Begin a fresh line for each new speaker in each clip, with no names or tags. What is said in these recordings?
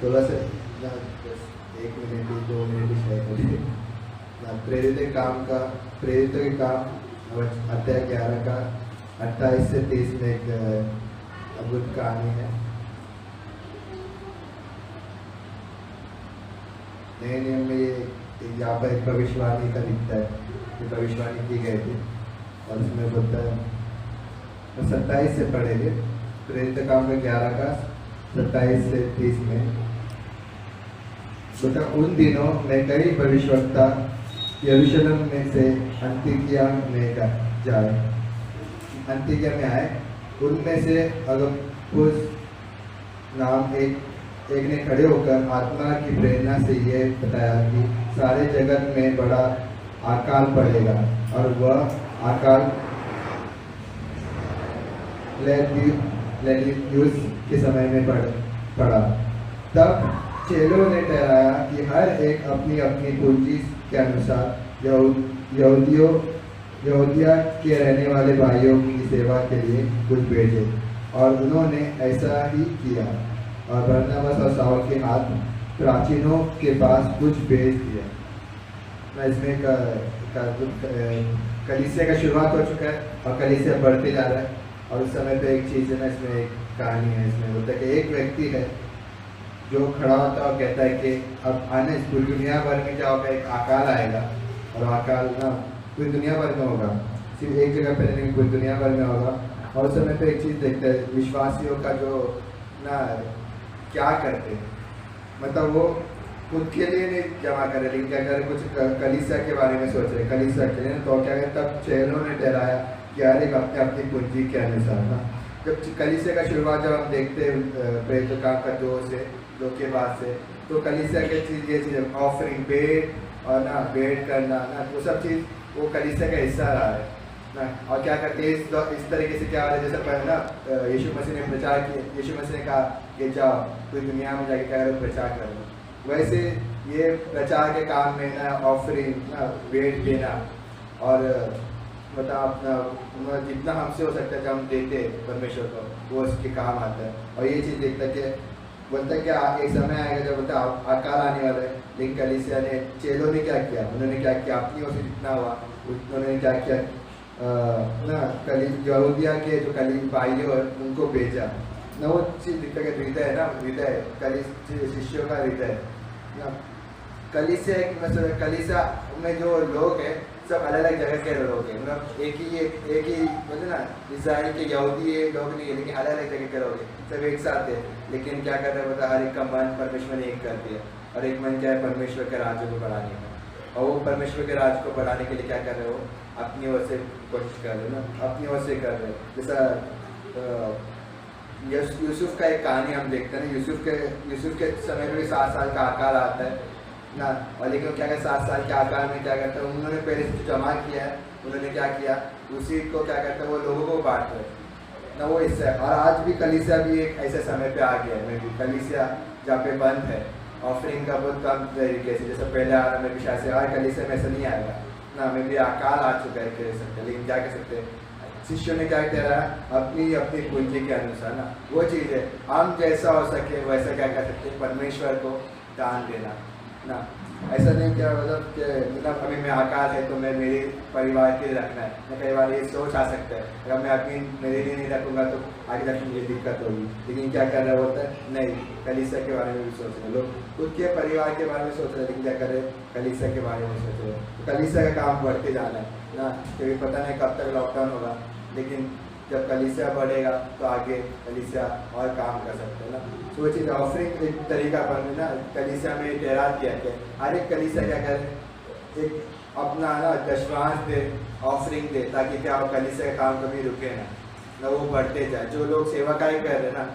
थोड़ा सा ना, बस 1 मिनट 2 मिनट शेयर करिए ना। प्रेरित के काम अध्याय 11 का 28 से 30 में एक अद्भुत कहानी है। नए नियम में ये यहाँ पर एक भविष्यवाणी का दिखता है, ये भविष्यवाणी की गई थी और उसमें बोलता है 27 से पढ़ेंगे, प्रेरित काम का 11 का 27 से 30 में बोलता, उन दिनों में कई भविष्यवक्ता यरूशलेम में से अंतिकिया में में आए। उनमें से अगबुस नाम एक ने खड़े होकर आत्मा की प्रेरणा से ये बताया कि सारे जगत में बड़ा अकाल पड़ेगा और वह अकाल लेलियुस के समय में पड़ा। तब चेलों ने ठहराया कि हर एक अपनी अपनी पूंजी के अनुसार यहूदिया के रहने वाले भाइयों की सेवा के लिए कुछ भेजे, और उन्होंने ऐसा ही किया। और बरनबास और शाऊल के हाथ प्राचीनों के पास कुछ भेज दिया। मैं इसमें कलीसिया का शुरुआत हो चुका है और कलीसिया बढ़ते जा रहा है। और उस समय पे एक चीज़ है ना, इसमें एक कहानी है। इसमें होता है कि एक व्यक्ति है जो खड़ा होता है और कहता है कि अब आने पूरी दुनिया भर में क्या होगा, एक अकाल आएगा और अकाल ना पूरी दुनिया भर में होगा, सिर्फ एक जगह पर नहीं, पूरी दुनिया भर में होगा। और उस समय पे एक चीज़ देखते हैं, विश्वासियों का जो ना क्या करते हैं, मतलब वो खुद के लिए नहीं जमा कर रहे, लेकिन क्या कर रहे, कुछ कलीसिया के बारे में सोच रहे, कलीसिया के लिए। तो क्या करें, तब चेलों ने ठहराया कि हर एक अपने अपनी पूंजी के अनुसार ना। जब कलीसिया का शुरुआत जब हम देखते हैं प्रेरित काम का 2 के बाद से, तो कलीसिया की चीज़ ये चीज़ ऑफरिंग भेंट और ना भेंट करना ना, वो सब चीज़ वो कलीसिया का हिस्सा रहा है ना। और क्या करते हैं इस तरीके से, क्या हो रहा है, जैसे पहले ना यीशु मसीह ने प्रचार किया, यीशु मसीह ने कहा कि जाओ पूरी दुनिया में जाके क्या करो, प्रचार करो। वैसे ये प्रचार के काम में ना ऑफरिंग ना भेंट देना और मतलब अपना जितना हमसे हो सकता है जब हम देते परमेश्वर को, वो उसके काम आता है। और ये चीज़ देखता है कि बोलता है कि एक समय आएगा जब बोलता अकाल आने वाला है। लेकिन कलीसिया ने, चेलों ने क्या किया, उन्होंने क्या किया, अपनी ओर से जितना हुआ उन्होंने क्या किया ना, यहूदिया के जो भाइयों उनको भेजा ना। वो चीज़ दिखता है, हृदय है ना, हृदय शिष्यों का हृदय ना। कलीसिया में जो लोग हैं सब अलग अलग जगह के लोग हैं, मतलब एक ही बोलते ना, इस्राइल के यहूदी लोग नहीं है, लेकिन अलग अलग जगह के लोग हैं, सब एक साथ है। लेकिन क्या कर रहे हैं, मतलब हर एक का मन परमेश्वर ने एक कर दिया, और एक मन क्या है, परमेश्वर के राज्य को बढ़ाने का। और वो परमेश्वर के राज्य को बढ़ाने के लिए क्या कर रहे हो, अपनी ओर से कोशिश कर रहे हो ना, अपनी ओर से कर रहे हो। जैसा यूसुफ का एक कहानी हम देखते हैं, यूसुफ के समय में भी 7 साल का अकाल आता है ना। और लेकिन क्या कहते 7 साल के आकार में क्या करता है, उन्होंने पहले से जमा किया है, उन्होंने क्या किया, उसी को क्या करते हैं, वो लोगों को बांट रहे ना, वो इससे। और आज भी कलीसिया भी एक ऐसे समय पे आ गया है, कलीसिया जहाँ पे बंद है ऑफरिंग का बहुत कम तरीके से, जैसे पहले आ रहा, मैं भी शायद से आज कलीसिया में ऐसा नहीं आएगा ना, हमें भी अकाल आ चुका है कह सकते। लेकिन क्या कह सकते हैं, शिष्यों ने क्या कह रहा है, अपनी अपनी पूंजी के अनुसार ना, वो चीज़ है, हम जैसा हो सके वैसा क्या कर सकते हैं, परमेश्वर को दान देना ना। ऐसा नहीं क्या मतलब कि मतलब अभी मैं आकार है तो मैं मेरे परिवार के लिए रखना है ना। कई बार ये सोच आ सकता है, अगर मैं अपनी मेरे लिए नहीं रखूँगा तो आगे जाकर मुझे दिक्कत होगी। लेकिन क्या कर रहा होता है, नहीं, कलीसिया के बारे में भी सोच रहे लोग, खुद के परिवार के बारे में सोच रहे, लेकिन क्या कर रहे, कलीसिया के बारे में सोच रहे। तो कलीसिया का काम बढ़ते जाना है ना, क्योंकि पता नहीं कब तक लॉकडाउन होगा, लेकिन जब कलीसिया बढ़ेगा तो आगे कलीसिया और काम कर सकते हैं ना। सोचिए ऑफरिंग एक तरीका पर ना कलीसिया में तैयार किया गया, हर एक कलीसिया क्या करे, एक अपना ना दशवांश दे, ऑफरिंग दे, ताकि क्या हो, कलीसिया का काम कभी रुके ना वो बढ़ते जाए। जो लोग सेवाकाई कर रहे हैं ना,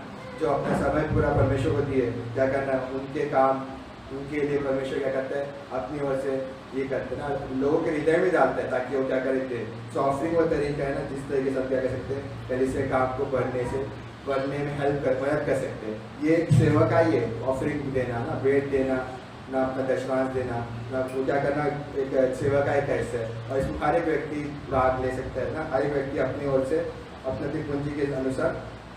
जो अपना समय पूरा परमेश्वर को दिए, क्या करना, उनके काम उनके लिए परमेश्वर क्या करता है, अपनी ओर से ये करते हैं ना, लोगों के हृदय में डालते हैं ताकि वो क्या करते हैं। सो ऑफरिंग वो तरीका है ना, जिस तरीके से हम क्या कर सकते हैं, कलीसिया के काम को बढ़ने में मदद कर सकते हैं। ये सेवा का ही है, ऑफरिंग देना ना, भेंट देना ना, अपना दशवांश देना ना, पूजा करना एक सेवा का एक ऐसा है। और इसमें हर एक व्यक्ति भाग ले सकता है ना, हर एक व्यक्ति अपनी ओर से अपनी पूंजी के अनुसार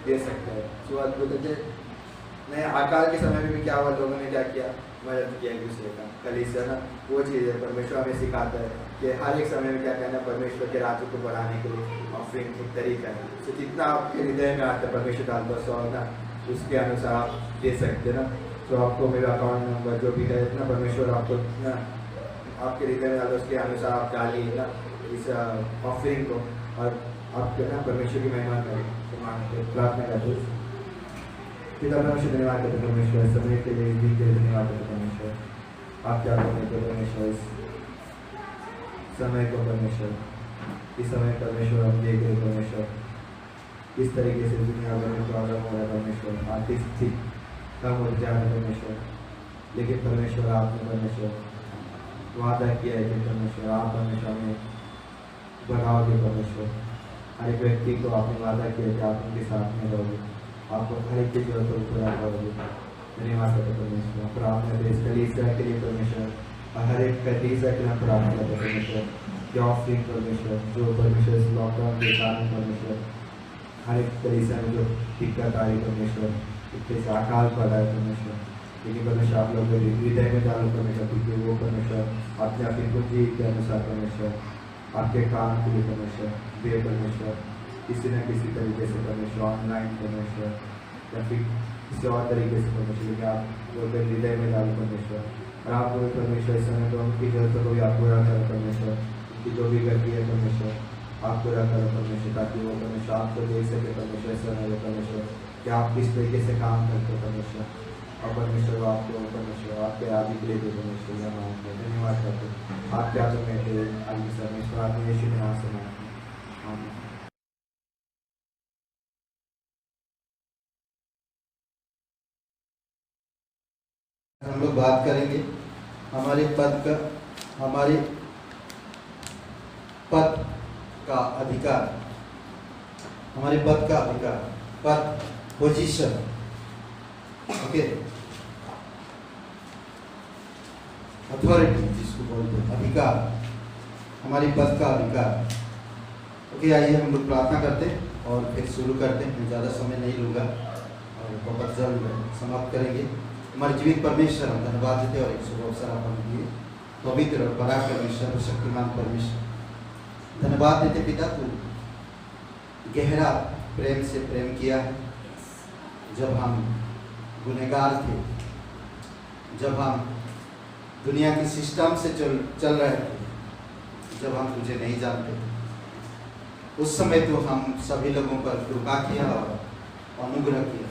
दे सकता है। सो अद्भुत है नहीं, अकाल के समय में भी क्या हुआ, लोगों ने क्या किया, मदद किया एक दूसरे का, कलीसिया ना वो चीज़ है। परमेश्वर हमें सिखाता है कि हर एक समय में क्या कहना, परमेश्वर के राज्य को बढ़ाने के लिए ऑफरिंग एक तरीका है। तो जितना आपके हृदय में आता है परमेश्वर डालता 100 ना, उसके अनुसार आप दे सकते ना। तो आपको मेरा अकाउंट नंबर जो भी है ना, परमेश्वर आपको ना आपके हृदय में डालता, उसके अनुसार आप डालिए ना इस ऑफरिंग को, और आप ना परमेश्वर की महिमा करें। तो मानते प्रार्थना करते पिता परमेश्वर, धन्यवाद करते परमेश्वर समय के लिए, दिन के लिए धन्यवाद करते परमेश्वर। आप क्या करते थे परमेश्वर, इस समय को परमेश्वर, इस समय परमेश्वर हम देख रहे परमेश्वर किस तरीके से दुनिया भर में प्रॉब्लम हो रहा है परमेश्वर, आर्थिक स्थिति कम हो जा रहा है परमेश्वर, लेकिन परमेश्वर आपने परमेश्वर वादा किया है कि परमेश्वर आप परमेश्वर हमें बढ़ाओगे परमेश्वर। हर एक व्यक्ति को आपने वादा किया कि आप उनके साथ में रहोगे, आपको हर एक की जरूरत को पूरा करोगे। धन्यवाद करते परमेश्वर। प्रार्थना देश कलीसिया के लिए परमेश्वर, और हर एक कलीसिया के लिए हम प्रार्थना करते परमेश्वर, जो ऑफरिंग परमेश्वर, जो परमेश्वर इस लॉकडाउन के कारण परमेश्वर हर एक कलीसिया में जो दिक्कत आई परमेश्वर, इसके से अकाल पड़ रहा है परमेश्वर, लेकिन परमेश्वर आप लोग हृदय में डालो परमेश्वर, क्योंकि वो परमेश्वर अपने अपनी बुद्धि के अनुसार परमेश्वर आपके काम के लिए परमेश्वर दे परमेश्वर, किसी न किसी तरीके से परमेश्वर ऑनलाइन परमेश्वर या फिर किसी और तरीके से परमेश्वर, लेकिन आप लोग हृदय में डालो परमेश्वर। और आप लोग परमेश्वर इस समय तो उनकी जरूरतों को भी आप पूरा करो परमेश्वर, उनकी जो भी गलती है परमेश्वर आप पूरा करो परमेश्वर, ताकि वो परमेश्वर आपको देख सके परमेश्वर समय परमेश्वर कि आप किस तरीके से काम करते हो परमेश्वर, और परमेश्वर आपको परमेश्वर आपके आदि के लिए परमेश्वर यह मांगते हैं। धन्यवाद करते हैं आप क्या तो कहते हैं आगे परमेश्वर आपने यीशु के नाम से मांगते हैं, आमीन। हम लोग बात करेंगे हमारे पद का अधिकार, हमारे पद का अधिकार, पद पोजीशन, ओके, अथॉरिटी जिसको बोलते हैं, अधिकार, हमारी पद का अधिकार। ओके, आइए हम लोग प्रार्थना करते हैं और फिर शुरू करते हैं। मैं ज़्यादा समय नहीं लूँगा और बहुत जल्द समाप्त करेंगे। हमारे जीवित परमेश्वर हम धन्यवाद देते और एक शुभ अवसर आप हमें दिए, पवित्र और बड़ा परमेश्वर, शक्तिमान परमेश्वर, धन्यवाद देते पिता, तू गहरा प्रेम से प्रेम किया है। जब हम गुनहगार थे, जब हम दुनिया के सिस्टम से चल रहे थे, जब हम तुझे नहीं जानते, उस समय तो हम सभी लोगों पर कृपा किया और अनुग्रह किया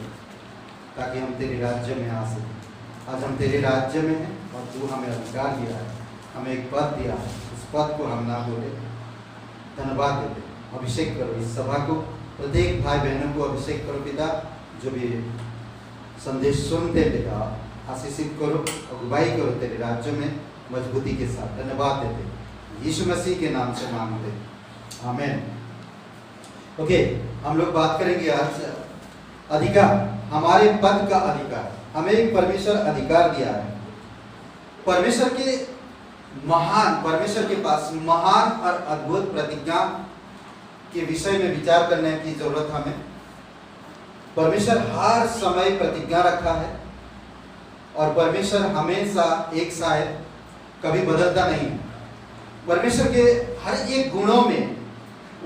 ताकि हम तेरे राज्य में आ सकें। आज हम तेरे राज्य में हैं और तू हमें अधिकार दिया है, हमें एक पद दिया है, उस पद को हम ना बोले। धन्यवाद देते, अभिषेक करो इस सभा को, प्रत्येक भाई बहनों को अभिषेक करो पिता, जो भी संदेश सुनते पिता आशीषित करो, अगुवाई करो तेरे राज्य में मजबूती के साथ। धन्यवाद देते यीशु मसीह के नाम से मांगते, आमीन। ओके, हम लोग बात करेंगे आज अधिकार, हमारे पद का अधिकार। हमें एक परमेश्वर अधिकार दिया है। परमेश्वर के पास महान और अद्भुत प्रतिज्ञा के विषय में विचार करने की जरूरत हमें। परमेश्वर हर समय प्रतिज्ञा रखा है और परमेश्वर हमेशा एक सा है, कभी बदलता नहीं है। परमेश्वर के हर एक गुणों में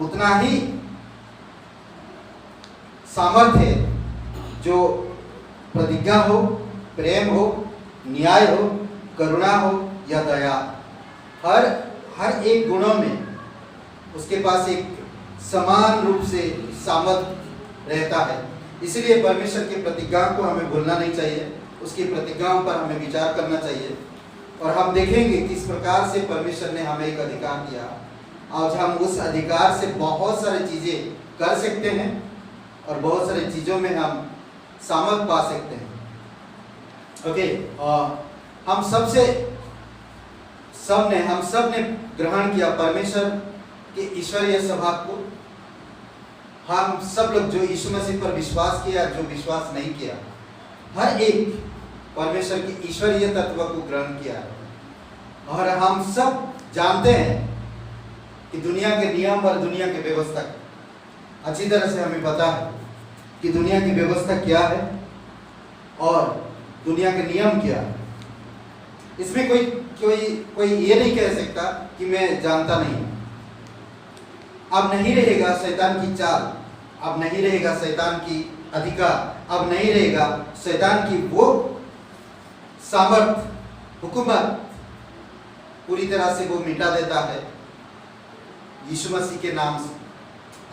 उतना ही सामर्थ्य है, जो प्रतिज्ञा हो, प्रेम हो, न्याय हो, करुणा हो या दया, हर एक गुणों में उसके पास एक समान रूप से सामर्थ्य रहता है। इसलिए परमेश्वर की प्रतिज्ञा को हमें भूलना नहीं चाहिए, उसकी प्रतिज्ञाओं पर हमें विचार करना चाहिए। और हम देखेंगे किस प्रकार से परमेश्वर ने हमें एक अधिकार दिया। आज हम उस अधिकार से बहुत सारी चीज़ें कर सकते हैं और बहुत सारी चीज़ों में हम सामर्थ पा सकते हैं। ओके, हम सब ने ग्रहण किया परमेश्वर के ईश्वरीय स्वभाव को। हम सब लोग जो यीशु मसीह पर विश्वास किया, जो विश्वास नहीं किया, हर एक परमेश्वर के ईश्वरीय तत्व को ग्रहण किया है। और हम सब जानते हैं कि दुनिया के नियम और दुनिया की व्यवस्था अच्छी तरह से हमें पता है कि दुनिया की व्यवस्था क्या है
और दुनिया के नियम क्या। इसमें कोई कोई कोई ये नहीं कह सकता कि मैं जानता नहीं। अब नहीं रहेगा शैतान की चाल, अब नहीं रहेगा शैतान की अधिकार, अब नहीं रहेगा शैतान की वो सामर्थ, हुकूमत, पूरी तरह से वो मिटा देता है यीशु मसीह के नाम से।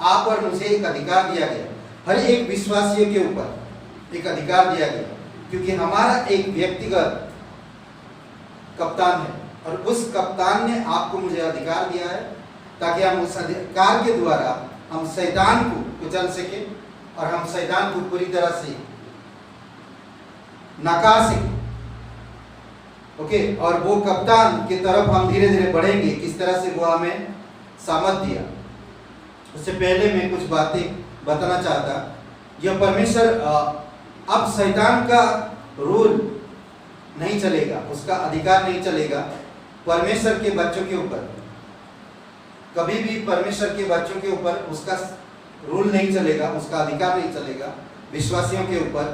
आप और मुझे एक अधिकार दिया गया, हर एक विश्वासियों के ऊपर एक अधिकार दिया गया, क्योंकि हमारा एक व्यक्तिगत कप्तान है और उस कप्तान ने आपको मुझे अधिकार दिया है ताकि हम उस अधिकार के द्वारा हम शैतान को कुचल सके और हम शैतान को पूरी तरह से नकार सके। ओके, और वो कप्तान की तरफ हम धीरे धीरे बढ़ेंगे, किस तरह से वो हमें सामर्थ दिया। उससे पहले मैं कुछ बातें बताना चाहता। यह परमेश्वर अब शैतान का रूल नहीं चलेगा, उसका अधिकार नहीं चलेगा परमेश्वर के बच्चों के ऊपर। कभी भी परमेश्वर के बच्चों के ऊपर उसका रूल नहीं चलेगा, उसका अधिकार नहीं चलेगा विश्वासियों के ऊपर,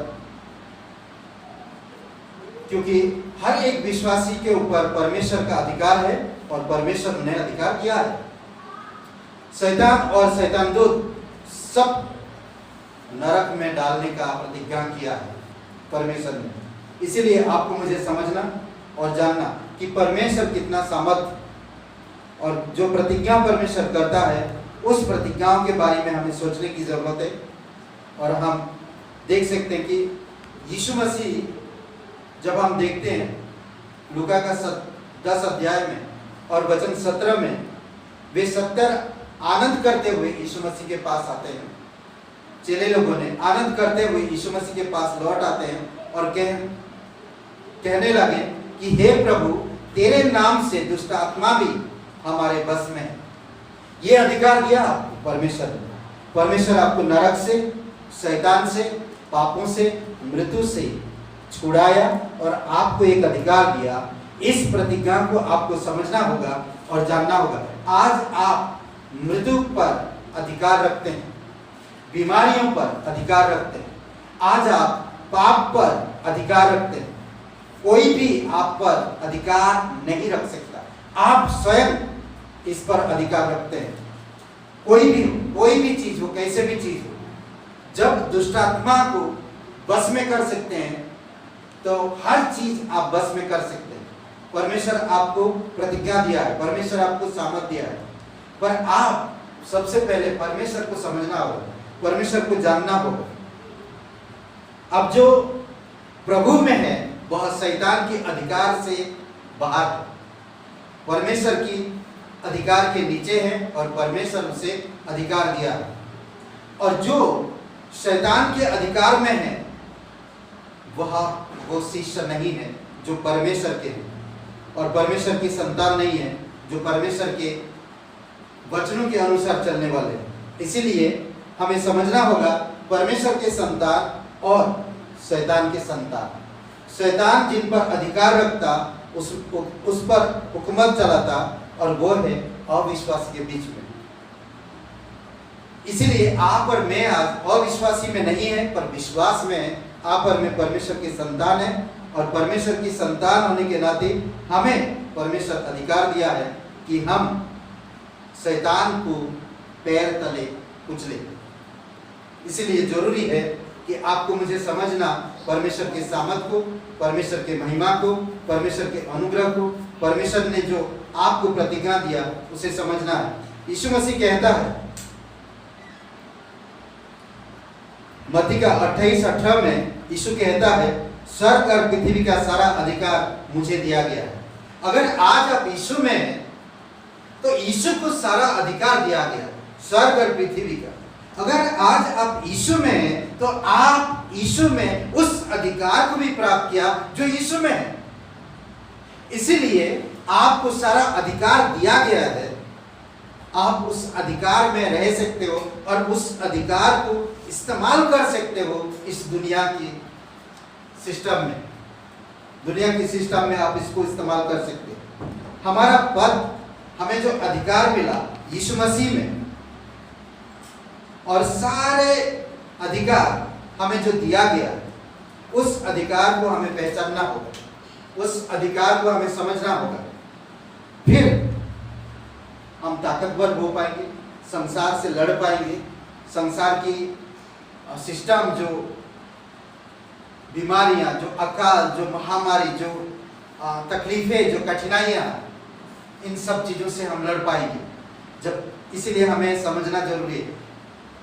क्योंकि हर एक विश्वासी के ऊपर परमेश्वर का अधिकार है और परमेश्वर ने अधिकार दिया है। शैतान और शैतान दूत सब नरक में डालने का प्रतिज्ञा किया है परमेश्वर ने। इसीलिए आपको मुझे समझना और जानना कि परमेश्वर कितना सामर्थ और जो प्रतिज्ञा परमेश्वर करता है उस प्रतिज्ञाओं के बारे में हमें सोचने की जरूरत है। और हम देख सकते हैं कि यीशु मसीह, जब हम देखते हैं लूका का 10 अध्याय में और वचन 17 में, वे 70 आनंद करते हुए यीशु मसीह के पास आते हैं। चेले लोगों ने आनंद करते हुए यीशु मसीह के पास लौट आते हैं और कहने लगे कि हे प्रभु, तेरे नाम से दुष्ट आत्मा भी हमारे बस में है। ये अधिकार दिया परमेश्वर ने। परमेश्वर आपको नरक से, शैतान से, पापों से, मृत्यु से छुड़ाया और आपको एक अधिकार दिया। इस प्रतिज्ञा को आपको समझना होगा और जानना होगा। आज आप मृत्यु पर अधिकार रखते हैं, बीमारियों पर अधिकार रखते हैं, आज आप पाप पर अधिकार रखते हैं। कोई भी आप पर अधिकार नहीं रख सकता, आप स्वयं इस पर अधिकार रखते हैं। कोई भी चीज हो, कैसे भी चीज हो, जब दुष्टात्मा को बस में कर सकते हैं तो हर चीज आप बस में कर सकते हैं। परमेश्वर आपको प्रतिज्ञा दिया है, परमेश्वर आपको सामर्थ दिया है, पर आप सबसे पहले परमेश्वर को समझना होगा, परमेश्वर को जानना होगा। अब जो प्रभु में है वह शैतान के अधिकार से बाहर है, परमेश्वर की अधिकार के नीचे है और परमेश्वर उसे अधिकार दिया है। और जो शैतान के अधिकार में है वह वो शिष्य नहीं है जो परमेश्वर के हैं, और परमेश्वर की संतान नहीं है जो परमेश्वर के वचनों के अनुसार चलने वाले हैं। इसीलिए हमें समझना होगा परमेश्वर के संतान और शैतान के संतान। शैतान जिन पर अधिकार रखता उस पर हुकूमत चलाता और वो है अविश्वास के बीच में। इसीलिए आप और मैं आज अविश्वासी में नहीं है पर विश्वास में है। आप और मैं परमेश्वर के संतान है और परमेश्वर की संतान होने के नाते हमें परमेश्वर अधिकार दिया है कि हम शैतान को पैर तले कुचले। इसीलिए जरूरी है कि आपको मुझे समझना परमेश्वर के सामर्थ को, परमेश्वर के महिमा को, परमेश्वर के अनुग्रह को, परमेश्वर ने जो आपको प्रतिज्ञा दिया उसे समझना है। यीशु मसीह कहता है मत्ती का 28:18 में, यीशु कहता है स्वर्ग और पृथ्वी का सारा अधिकार मुझे दिया गया है। अगर आज आप यीशु में हैं तो यीशु को सारा अधिकार दिया गया स्वर्ग और पृथ्वी का। अगर आज आप यीशु में हैं तो आप यीशु में उस अधिकार को भी प्राप्त किया जो यीशु में है। इसीलिए आपको सारा अधिकार दिया गया है, आप उस अधिकार में रह सकते हो और उस अधिकार को इस्तेमाल कर सकते हो इस दुनिया की सिस्टम में। दुनिया की सिस्टम में आप इसको इस्तेमाल कर सकते हो। हमारा पद, हमें जो अधिकार मिला यीशु मसीह में, और सारे अधिकार हमें जो दिया गया उस अधिकार को हमें पहचानना होगा, उस अधिकार को हमें समझना होगा, फिर हम ताकतवर हो पाएंगे, संसार से लड़ पाएंगे। संसार की सिस्टम, जो बीमारियां, जो अकाल, जो महामारी, जो तकलीफें, जो कठिनाइयां, इन सब चीजों से हम लड़ पाएंगे। जब इसीलिए हमें समझना जरूरी है।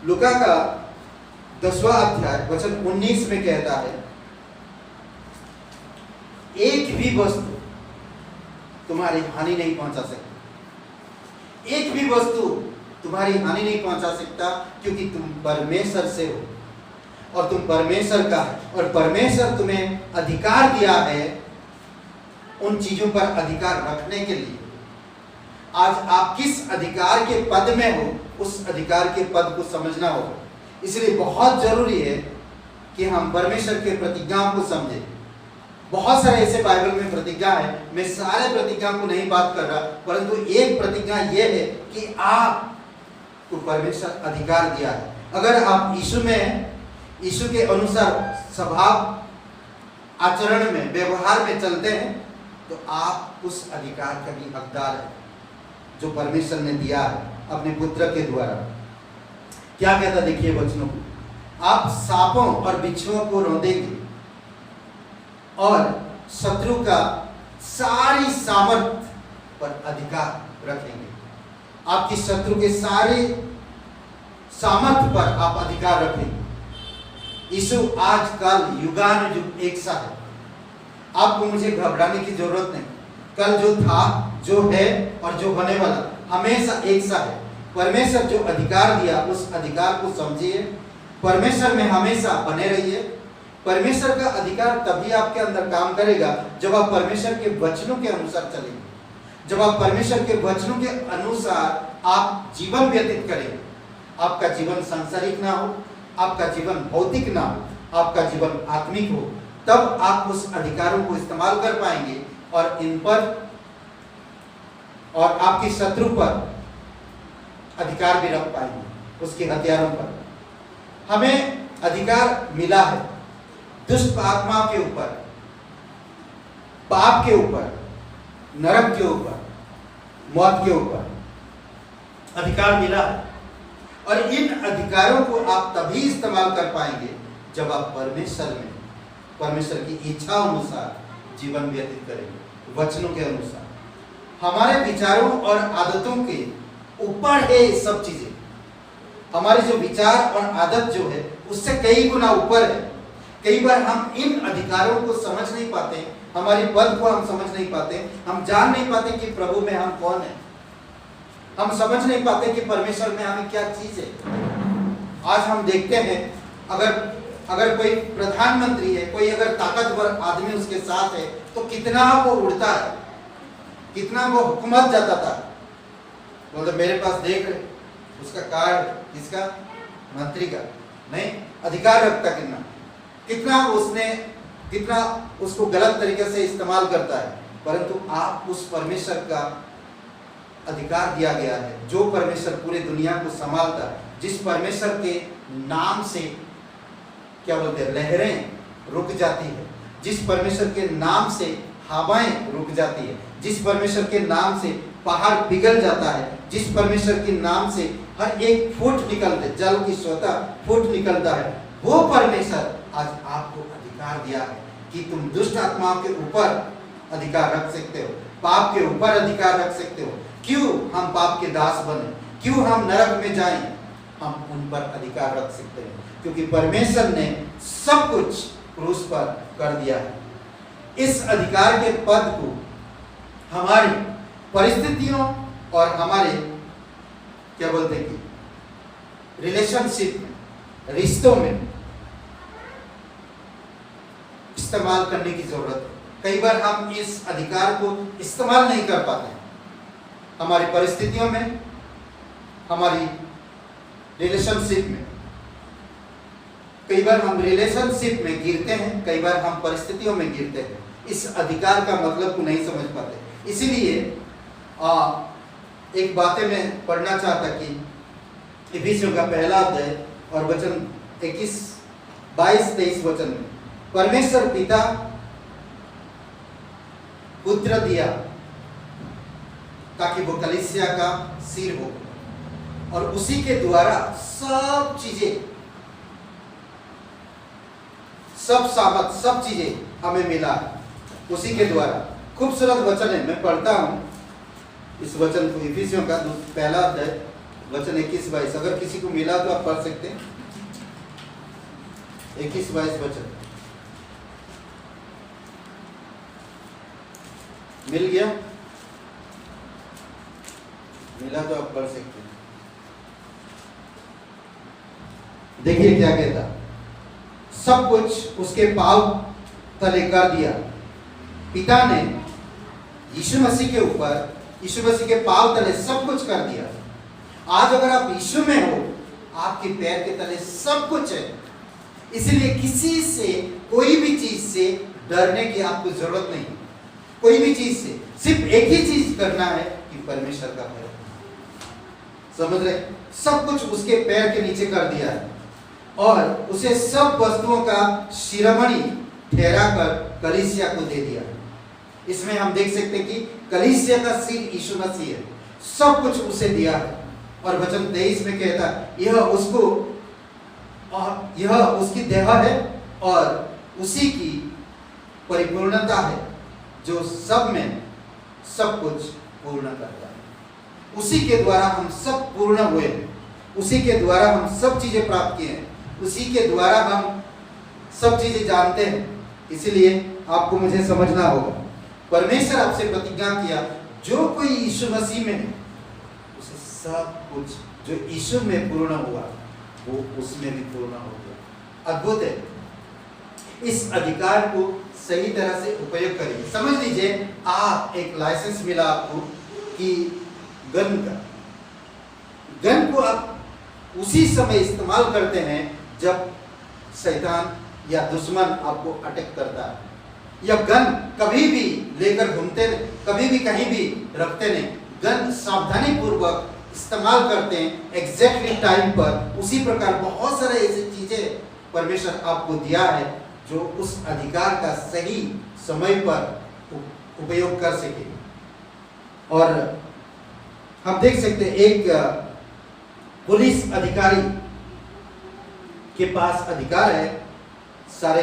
लूका का 10वां अध्याय वचन 19 में कहता है, एक भी वस्तु तुम्हारी हानि नहीं पहुंचा सकती, एक भी वस्तु तुम्हारी हानि नहीं पहुंचा सकता, क्योंकि तुम परमेश्वर से हो और तुम परमेश्वर का है, और परमेश्वर तुम्हें अधिकार दिया है उन चीजों पर अधिकार रखने के लिए। आज आप किस अधिकार के पद में हो, उस अधिकार के पद को समझना होगा। इसलिए बहुत जरूरी है कि हम परमेश्वर के प्रतिज्ञाओं को समझें। बहुत सारे ऐसे बाइबल में प्रतिज्ञा है, मैं सारे प्रतिज्ञा को नहीं बात कर रहा, परंतु एक प्रतिज्ञा यह है कि आपको परमेश्वर अधिकार दिया है। अगर आप यीशु में, यीशु के अनुसार स्वभाव, आचरण में, व्यवहार में चलते हैं, तो आप उस अधिकार का भी हकदार है जो परमेश्वर ने दिया है अपने पुत्र के द्वारा। क्या कहता देखिए वचनों को, आप सांपों और बिच्छुओं को रौंदेंगे और शत्रु का सारी सामर्थ पर अधिकार रखेंगे। आपकी शत्रु के सारे सामर्थ पर आप अधिकार रखेंगे। यीशु आज कल युगानुयुग एक सा है। आपको मुझे घबराने की जरूरत नहीं। कल जो था, जो है और जो होने वाला हमेशा एक सा है। परमेश्वर जो अधिकार दिया, उस अधिकार को समझिए, परमेश्वर में हमेशा बने रहिए। परमेश्वर का अधिकार तभी आपके अंदर काम करेगा जब आप परमेश्वर के वचनों के अनुसार चलेंगे, जब आप परमेश्वर के वचनों के अनुसार आप जीवन व्यतीत करेंगे। आपका जीवन सांसारिक ना हो, आपका जीवन भौतिक ना हो, आपका जीवन आत्मिक हो, तब आप उस अधिकारों को इस्तेमाल कर पाएंगे और इन पर और आपकी शत्रु पर अधिकार भी रख पाएंगे, उसके हथियारों पर। हमें अधिकार मिला है दुष्ट आत्माओं के ऊपर, पाप के ऊपर, नरक के ऊपर, मौत के ऊपर अधिकार मिला है। और इन अधिकारों को आप तभी इस्तेमाल कर पाएंगे जब आप परमेश्वर में, परमेश्वर की इच्छा अनुसार जीवन व्यतीत करेंगे, वचनों के अनुसार। हमारे विचारों और आदतों के ऊपर है सब चीजें। हमारे जो विचार और आदत जो है उससे कई गुना ऊपर है। कई बार हम इन अधिकारों को समझ नहीं पाते, हमारी पद को हम समझ नहीं पाते, हम जान नहीं पाते कि प्रभु में हम कौन है, हम समझ नहीं पाते कि परमेश्वर में हमें क्या चीज है। आज हम देखते हैं, अगर कोई प्रधानमंत्री है, कोई अगर ताकतवर आदमी उसके साथ है, तो कितना वो उड़ता है, कितना वो हुकूमत जाता था। बोलते मेरे पास देख रहे, उसका कार्ड किसका, मंत्री का, नहीं अधिकार रखता, कितना उसको गलत तरीके से इस्तेमाल करता है। परंतु आप उस परमेश्वर का अधिकार दिया गया है, जो परमेश्वर पूरे दुनिया को संभालता है, जिस परमेश्वर के नाम से क्या बोलते हैं, लहरें रुक जाती है, जिस परमेश्वर के नाम से हवाएं रुक जाती है, जिस परमेश्वर के नाम से पहाड़ पिघल जाता है, जिस परमेश्वर के नाम से हर एक फुट निकलते, जल की स्वतः फुट निकलता है, वो परमेश्वर आज आपको अधिकार दिया है कि तुम दुष्ट आत्माओं के ऊपर अधिकार रख सकते हो, पाप के ऊपर अधिकार रख सकते हो। क्यों हम पाप के दास बने, क्यों हम नरक में जाएं, हम उन पर अधिकार रख सकते हैं, क्योंकि परमेश्वर ने सब कुछ क्रूस पर कर दिया है। इस अधिकार के पद को हमारी परिस्थितियों और हमारे क्या बोलते हैं कि रिलेशनशिप में, रिश्तों में इस्तेमाल करने की जरूरत है। कई बार हम इस अधिकार को इस्तेमाल नहीं कर पाते, हमारी परिस्थितियों में, हमारी रिलेशनशिप में। कई बार हम रिलेशनशिप में गिरते हैं, कई बार हम परिस्थितियों में गिरते हैं, इस अधिकार का मतलब को नहीं समझ पाते। इसीलिए एक बातें मैं पढ़ना चाहता कि इफिसियों का पहला अध्याय और वचन 21, 22, 23 वचन में परमेश्वर पिता पुत्र दिया ताकि वो कलीसिया का सिर हो, और उसी के द्वारा सब चीजें, सब सामर्थ, सब चीजें हमें मिला है उसी के द्वारा। खूबसूरत वचन है, मैं पढ़ता हूं इस वचन को, इफिसियों का पहला अध्याय वचन 21-22। अगर किसी को मिला तो आप पढ़ सकते हैं। 21-22 वचन मिल गया? मिला तो आप पढ़ सकते हैं। देखिए क्या कहता, सब कुछ उसके पांव तले कर दिया। पिता ने यीशु मसीह के ऊपर, यीशु मसीह के पांव तले सब कुछ कर दिया। आज अगर आप यीशु में हो, आपके पैर के तले सब कुछ है। इसलिए किसी से, कोई भी चीज से डरने की आपको जरूरत नहीं। कोई भी चीज से सिर्फ एक ही चीज करना है कि परमेश्वर का भय। समझ रहे? सब कुछ उसके पैर के नीचे कर दिया है और उसे सब वस्तुओं का शिरोमणि ठहरा कर कलीसिया को दे दिया। इसमें हम देख सकते हैं कि कलीसिया का सिर यीशु मसीह है, सब कुछ उसे दिया है। और वचन 23 में कहता है, यह उसको, यह उसकी देह है और उसी की परिपूर्णता है जो सब में सब कुछ पूर्ण करता है। उसी के द्वारा हम सब पूर्ण हुए हैं, उसी के द्वारा हम सब चीजें प्राप्त किए हैं, उसी के द्वारा हम सब चीजें जानते हैं। इसीलिए आपको मुझे समझना होगा, परमेश्वर आपसे प्रतिज्ञा किया, जो कोई यीशु मसीह में है उसे सब कुछ जो यीशु में पूर्ण हुआ वो उसमें भी पूर्ण हो गया। अद्भुत है। इस अधिकार को सही तरह से उपयोग करिए। समझ लीजिए आप एक लाइसेंस मिला आपको कि गन का, गन को आप उसी समय इस्तेमाल करते हैं जब शैतान या दुश्मन आपको अटैक करता है। या गन कभी भी लेकर घूमते, कभी भी कहीं भी रखते नहीं। गन सावधानी पूर्वक इस्तेमाल करते हैं एग्जैक्टली टाइम पर। उसी प्रकार बहुत सारे ऐसी चीजें परमेश्वर आपको दिया है जो उस अधिकार का सही समय पर उपयोग कर सके। और हम देख सकते हैं एक पुलिस अधिकारी के पास अधिकार है सारे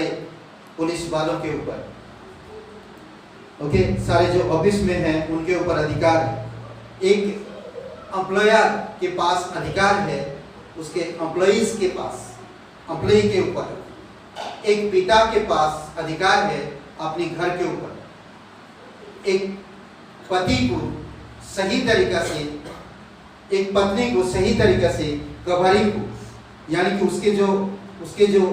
पुलिस वालों के ऊपर, ओके, सारे जो ऑफिस में हैं उनके ऊपर अधिकार है। एक एम्प्लॉयर के पास अधिकार है उसके एम्प्लॉइज के पास, एम्प्लॉय के ऊपर। एक पिता के पास अधिकार है अपने घर के ऊपर। एक पति को सही तरीका से, एक पत्नी को सही तरीका से कवरिंग को, यानी कि उसके जो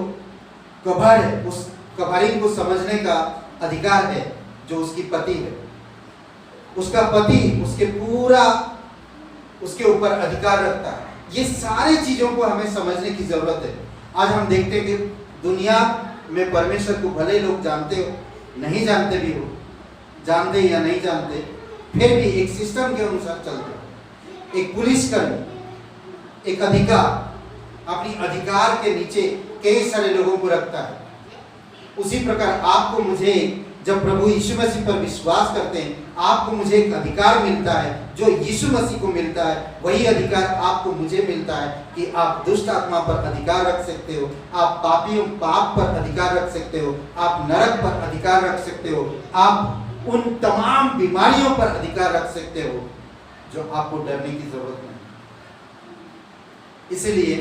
कवर है उस कवरिंग को समझने का अधिकार है जो उसकी पति है। उसका पति उसके पूरा उसके ऊपर अधिकार रखता है। ये सारी चीजों को हमें समझने की जरूरत है। आज हम देखते हैं कि दुनिया में परमेश्वर को भले लोग जानते हो, नहीं जानते भी हो, जानते या नहीं जानते, फिर भी एक सिस्टम के अनुसार चलते हो। एक पुलिसकर्मी एक अधिकार, अपनी अधिकार के नीचे कई सारे लोगों को रखता है। उसी प्रकार आपको मुझे, जब प्रभु यीशु मसीह पर विश्वास करते हैं, आपको मुझे एक अधिकार मिलता है जो यीशु मसीह को मिलता है। वही अधिकार आपको मुझे मिलता है कि आप दुष्ट आत्मा पर अधिकार रख सकते हो, आप पाप पर अधिकार रख सकते हो, आप नरक पर अधिकार रख सकते हो, आप उन तमाम बीमारियों पर अधिकार रख सकते हो जो आपको डरने की जरूरत नहीं। इसलिए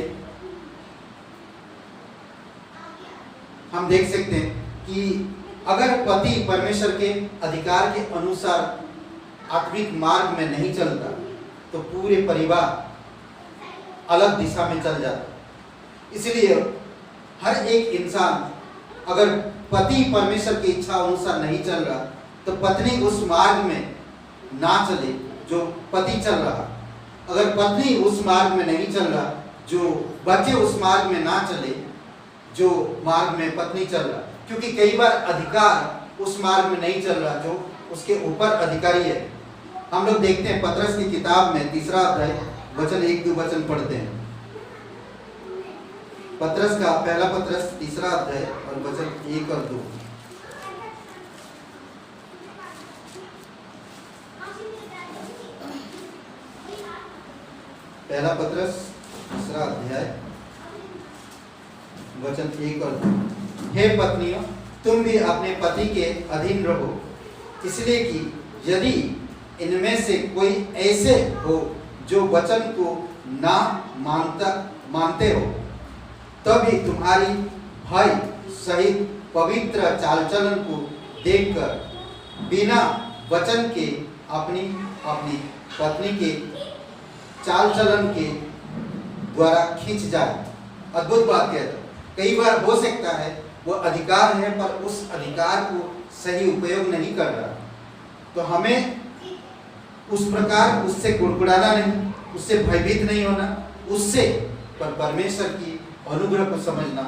हम देख सकते हैं कि अगर पति परमेश्वर के अधिकार के अनुसार आत्मिक मार्ग में नहीं चलता तो पूरे परिवार अलग दिशा में चल जाता। इसलिए हर एक इंसान, अगर पति परमेश्वर की इच्छा अनुसार नहीं चल रहा तो पत्नी उस मार्ग में ना चले जो पति चल रहा। अगर पत्नी उस मार्ग में नहीं चल रहा, जो बच्चे उस मार्ग में ना चले जो मार्ग में पत्नी चल रहा। क्योंकि कई बार अधिकार उस मार्ग में नहीं चल रहा जो उसके ऊपर अधिकारी है। हम लोग देखते हैं पतरस की किताब में 3 अध्याय वचन 1-2 वचन पढ़ते हैं। पत्रस का पहला पत्रस 3 अध्याय और वचन 1 और 2। पहला पत्रस 3 अध्याय वचन 1 और 2। हे पत्नियों, तुम भी अपने पति के अधीन रहो, इसलिए कि यदि इनमें से कोई ऐसे हो जो वचन को ना मानते हो, तभी तुम्हारी भय सहित पवित्र चाल चलन को देखकर बिना वचन के अपनी पत्नी के चाल चलन के द्वारा खींच जाए। अद्भुत बात कहता है। कई बार हो सकता है वो अधिकार है पर उस अधिकार को सही उपयोग नहीं कर रहा, तो हमें उस प्रकार उससे गुड़गुड़ाना नहीं, उससे भयभीत नहीं होना, उससे पर परमेश्वर की अनुग्रह को समझना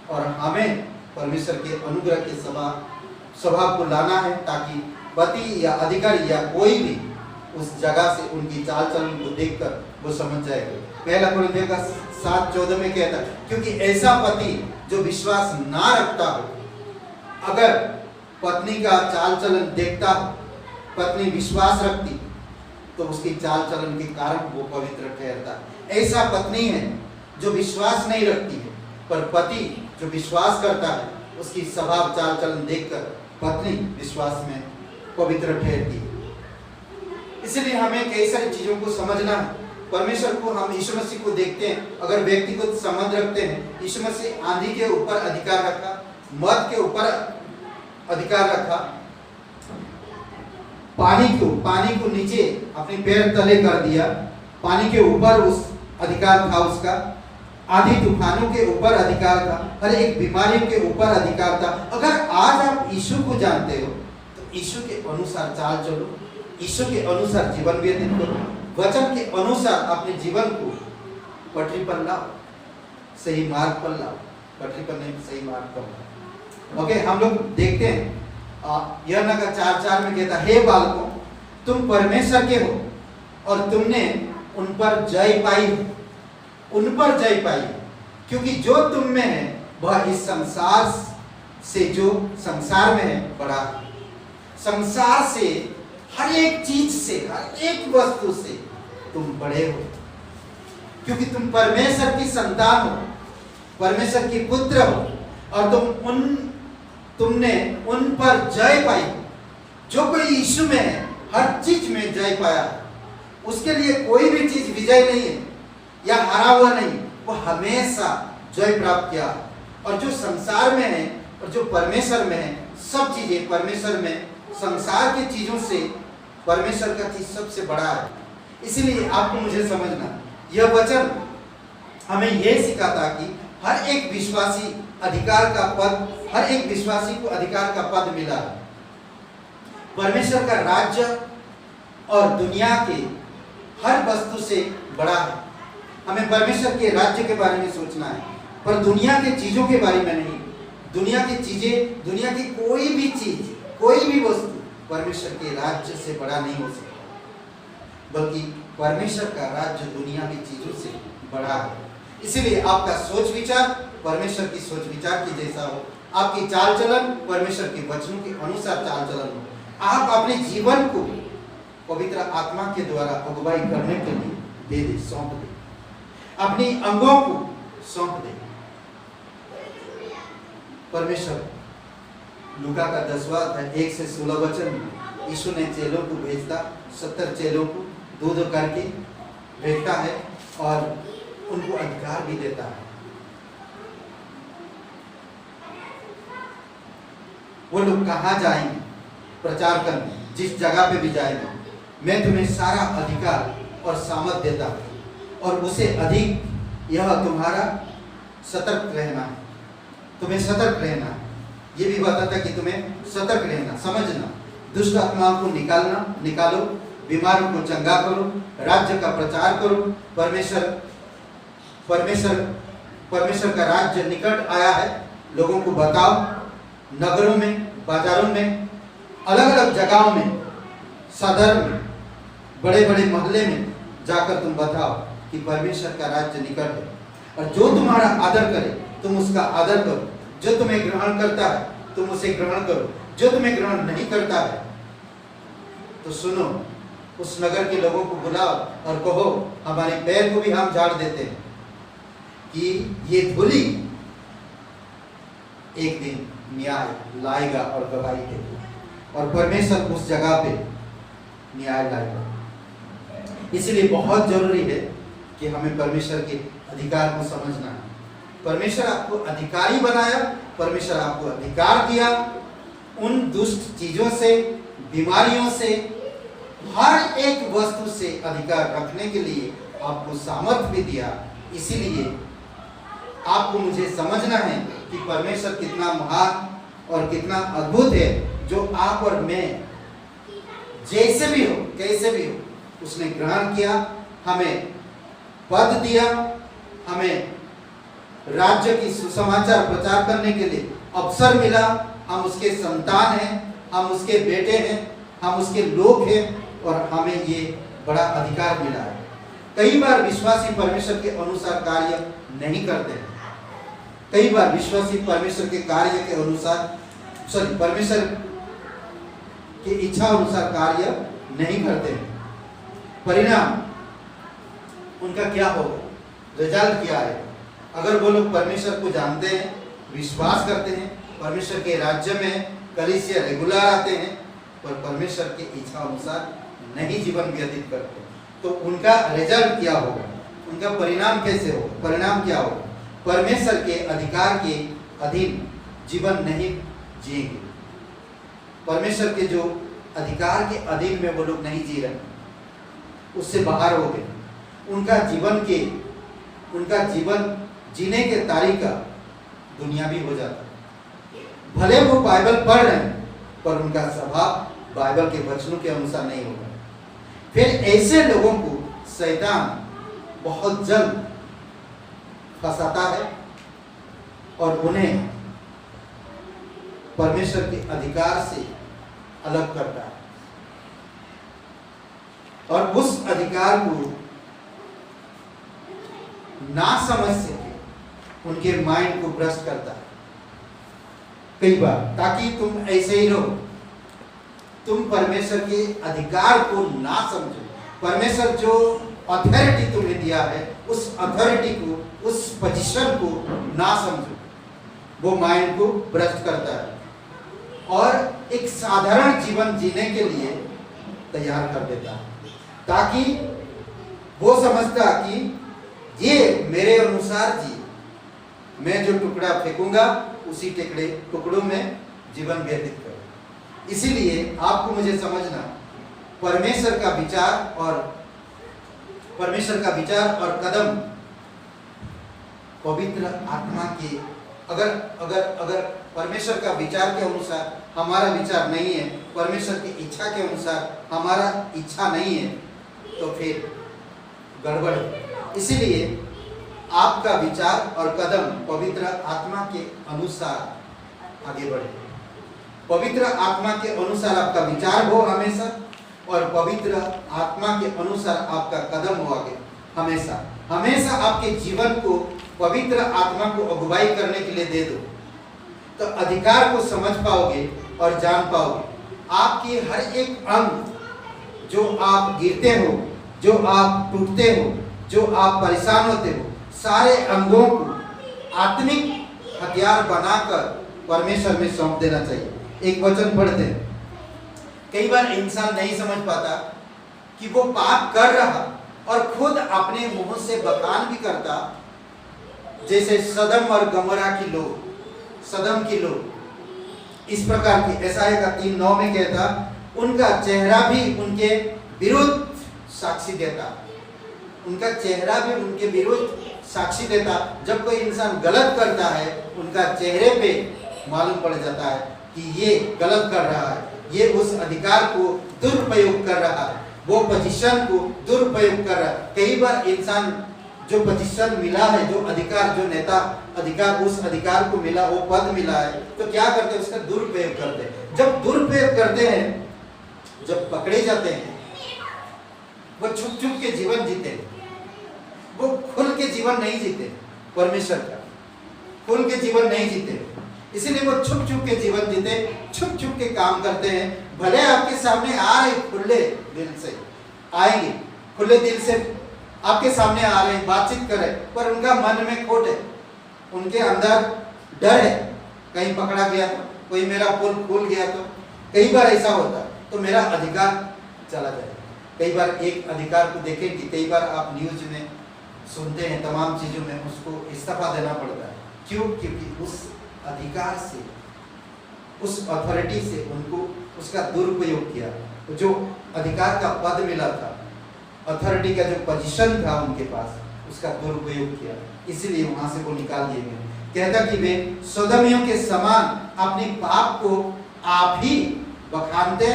और हमें परमेश्वर के अनुग्रह के स्वभाव को लाना है, ताकि पति या अधिकारी या कोई भी उस जगह से उनकी चाल चलन को देखकर वो समझ जाएगा। पहला कुरिन्थियों का 7:14 में कहता है, क्योंकि ऐसा पति जो विश्वास ना रखता हो, अगर पत्नी का चाल चलन देखता हो, पत्नी विश्वास रखती, तो उसकी चाल चलन के कारण वो पवित्र ठहरता। ऐसा पत्नी है जो विश्वास नहीं रखती है, पर पति जो विश्वास करता है, उसकी स्वभाव चाल चलन देखकर पत्नी विश्वास में पवित्र ठहरती है। इसलिए हमें कई सारी चीजों को समझना है। परमेश्वर को हम यीशु मसीह को देखते हैं, अगर व्यक्तिगत संबंध रखते हैं, यीशु मसीह आंधी के ऊपर अधिकार रखा, मद के ऊपर अधिकार रखा, पानी को नीचे अपने पैर तले कर दिया, पानी के ऊपर उस अधिकार था उसका, आधी तूफानों के ऊपर अधिकार था, हर एक बीमारियों के ऊपर अधिकार था। अगर आज आप यीशु को जानते हो, तो यीशु के अनुसार चाल चलो, यीशु के अनुसार जीवन व्यतीत करो, वचन के अनुसार अपने जीवन को पटरी पर लाओ, सही मार्ग पर लाओ, पटरी पर नहीं, सही मार्ग पर लाओ। ओके, हम लोग देखते हैं यहून्ना का 4:4 में कहता, हे बालकों, तुम परमेश्वर के हो और तुमने उन पर जय पाई, उन पर जय पाई, क्योंकि जो तुम में है वह इस संसार से जो संसार में है बड़ा है। संसार से, हर एक चीज से, हर एक वस्तु से तुम बड़े हो, क्योंकि तुम परमेश्वर की संतान हो, परमेश्वर की पुत्र हो, और तुमने उन पर जय पाई। जो कोई यीशु में है, हर चीज में जय पाया, उसके लिए कोई भी चीज विजय नहीं है या हारा हुआ नहीं, वो हमेशा जय प्राप्त किया। और जो संसार में है और जो परमेश्वर में है, सब चीजें परमेश्वर में, संसार की चीजों से परमेश्वर का चीज सबसे बड़ा है। इसलिए आपको मुझे समझना, यह वचन हमें यह सिखाता कि हर एक विश्वासी अधिकार का पद, हर एक विश्वासी को अधिकार का पद मिला है। परमेश्वर का राज्य और दुनिया के हर वस्तु से बड़ा है। हमें परमेश्वर के राज्य के बारे में सोचना है, पर दुनिया के चीजों के बारे में नहीं। दुनिया की चीजें, दुनिया की कोई भी चीज, कोई भी वस्तु परमेश्वर के राज्य से बड़ा नहीं हो सकता, बल्कि परमेश्वर का राज्य दुनिया की चीजों से बड़ा है। इसलिए आपका सोच विचार परमेश्वर की सोच विचार की जैसा हो, आपकी चाल चलन परमेश्वर के वचनों के अनुसार चाल चलन हो। आप अपने जीवन को पवित्र आत्मा के द्वारा अगुवाई करने के लिए दे दे, सौंप दे, अपनी अंगों को सौंप दे। परमेश्वर लूका का 10वां अध्याय 1 से 16 वचन में यीशु ने चेलों को भेजता, 70 चेलों को दो करके भेजता है और उनको अधिकार भी देता है। वो लोग कहाँ जाएंगे प्रचार करने, जिस जगह पे भी जाएंगे, मैं तुम्हें सारा अधिकार और सामर्थ देता हूँ, और उसे अधिक यह तुम्हारा सतर्क रहना है, तुम्हें सतर्क रहना है। ये भी बताता कि तुम्हें सतर्क रहना, समझना, दुष्ट आत्माओं को निकालो, बीमारों को चंगा करो, राज्य का प्रचार करो। परमेश्वर का राज्य निकट आया है, लोगों को बताओ। नगरों में, बाजारों में, अलग अलग जगहों में, सदर में, बड़े बड़े मोहल्ले में जाकर तुम बताओ कि परमेश्वर का राज्य निकट है। और जो तुम्हारा आदर करे तुम उसका आदर करो, जो तुम्हें ग्रहण करता है तुम उसे ग्रहण करो, जो तुम्हें ग्रहण नहीं करता है तो सुनो, उस नगर के लोगों को बुलाओ और कहो हमारे पैर को भी हम झाड़ देते हैं कि ये धूली एक दिन न्याय लाएगा और गवाही देगा और परमेश्वर उस जगह पे न्याय लाएगा। इसलिए बहुत जरूरी है कि हमें परमेश्वर के अधिकार को समझना है। परमेश्वर आपको अधिकारी बनाया, परमेश्वर आपको अधिकार दिया उन दुष्ट चीजों से, बीमारियों से, हर एक वस्तु से अधिकार रखने के लिए आपको सामर्थ्य भी दिया। इसीलिए आपको मुझे समझना है कि परमेश्वर कितना महान और कितना अद्भुत है, जो आप और मैं जैसे भी हो, कैसे भी हो, उसने ग्रहण किया, हमें पद दिया, हमें राज्य की सुसमाचार प्रचार करने के लिए अवसर मिला। हम उसके संतान हैं, हम उसके बेटे हैं, हम उसके लोग हैं और हमें ये बड़ा अधिकार मिला है। कई बार विश्वासी परमेश्वर के अनुसार कार्य नहीं करते हैं, कई बार विश्वासी परमेश्वर के कार्य के अनुसार परमेश्वर की इच्छा अनुसार कार्य नहीं करते हैं। परिणाम उनका क्या होगा, रिजल्ट क्या है? अगर वो लोग परमेश्वर को जानते हैं, विश्वास करते हैं, परमेश्वर के राज्य में कलीसिया रेगुलर आते हैं, पर परमेश्वर की इच्छा अनुसार नहीं जीवन व्यतीत करते, तो उनका रिजल्ट क्या होगा, उनका परिणाम कैसे होगा? परिणाम क्या होगा? परमेश्वर के अधिकार के अधीन जीवन नहीं जिएंगे। परमेश्वर के जो अधिकार के अधीन में वो लोग नहीं जी रहे, उससे बाहर हो गए। उनका जीवन जीने के तरीका दुनियावी हो जाता है। भले वो बाइबल पढ़ रहे हैं, पर उनका स्वभाव बाइबल के वचनों के अनुसार नहीं होगा। फिर ऐसे लोगों को शैतान बहुत जल्द फंसाता है और उन्हें परमेश्वर के अधिकार से अलग करता है और उस अधिकार को ना समझ सके उनके माइंड को भ्रष्ट करता है कई बार, ताकि तुम ऐसे ही रहो, तुम परमेश्वर के अधिकार को ना समझो। परमेश्वर जो अथॉरिटी तुम्हें दिया है, उस अथॉरिटी को, उस पोजीशन को ना समझो, वो माइंड को भ्रष्ट करता है और एक साधारण जीवन जीने के लिए तैयार कर देता है, ताकि वो समझता कि ये मेरे अनुसार जी, मैं जो टुकड़ा फेंकूंगा उसी टुकड़ों में जीवन व्यतीत करूं। इसीलिए आपको मुझे समझना, परमेश्वर का विचार और कदम पवित्र आत्मा के, अगर परमेश्वर का विचार के अनुसार हमारा विचार नहीं है, परमेश्वर की इच्छा के अनुसार हमारा इच्छा नहीं है, तो फिर गड़बड़ है। इसीलिए आपका विचार और कदम पवित्र आत्मा के अनुसार आगे बढ़े। पवित्र आत्मा के अनुसार आपका विचार हो हमेशा, और पवित्र आत्मा के अनुसार आपका कदम हो आगे हमेशा। हमेशा आपके जीवन को पवित्र आत्मा को अगुवाई करने के लिए दे दो, तो अधिकार को समझ पाओगे और जान पाओगे। आपकी हर एक अंग, जो आप गिरते हो, जो आप टूटते हो, जो आप परेशान होते हो, सारे अंगों को आत्मिक हथियार बनाकर परमेश्वर में सौंप देना चाहिए। एक वचन पढ़ते हैं। कई बार इंसान नहीं समझ पाता कि वो पाप कर रहा और खुद अपने मुंह से बखान भी करता, जैसे सदम और गमोरा की लोग, सदम की लोग इस प्रकार की। एसाया का 3:9 में कहता, उनका चेहरा भी उनके विरुद्ध साक्षी देता, उनका चेहरा भी उनके विरुद्ध साक्षी देता। जब कोई इंसान गलत करता है, उनका चेहरे पे मालूम पड़ जाता है कि ये गलत कर रहा है, ये उस अधिकार को दुरुपयोग कर रहा है, वो पोजीशन को दुरुपयोग कर रहा है। कई बार इंसान जो पोजीशन मिला है, जो अधिकार, जो नेता अधिकार, उस अधिकार को मिला, वो पद मिला है, तो क्या करते हैं? उसका दुरुपयोग करते हैं। जब दुरुपयोग करते हैं, जब पकड़े जाते हैं, वो छुप छुप के जीवन जीते हैं, वो खुल के जीवन नहीं जीते, परमेश्वर का। खुल के जीवन नहीं जीते, इसीलिए वो छुप छुप के जीवन जीते, छुप छुप के काम करते हैं। भले आपके सामने आए, खुले दिल से आएंगे, खुले दिल से आपके सामने आ रहे हैं, बातचीत कर रहे, पर उनका मन में खोट है, उनके अंदर डर है, कहीं पकड़ा गया तो, कोई मेरा पुल खुल गया तो। कई बार ऐसा होता तो मेरा अधिकार चला जाएगा। कई बार एक अधिकार को देखें कि कई बार आप न्यूज में सुनते हैं, तमाम चीजों में उसको इस्तीफा देना पड़ता है। क्यों? क्योंकि उस अधिकार से, उस अथॉरिटी से उनको उसका दुरुपयोग किया। तो जो अधिकार का पद मिला था, अथॉरिटी का जो पोजीशन था उनके पास, उसका दुरुपयोग किया, इसीलिए वहां से वो निकाल दिए गए। कहता कि वे सोदमियों के समान अपने पाप को आप ही बखानते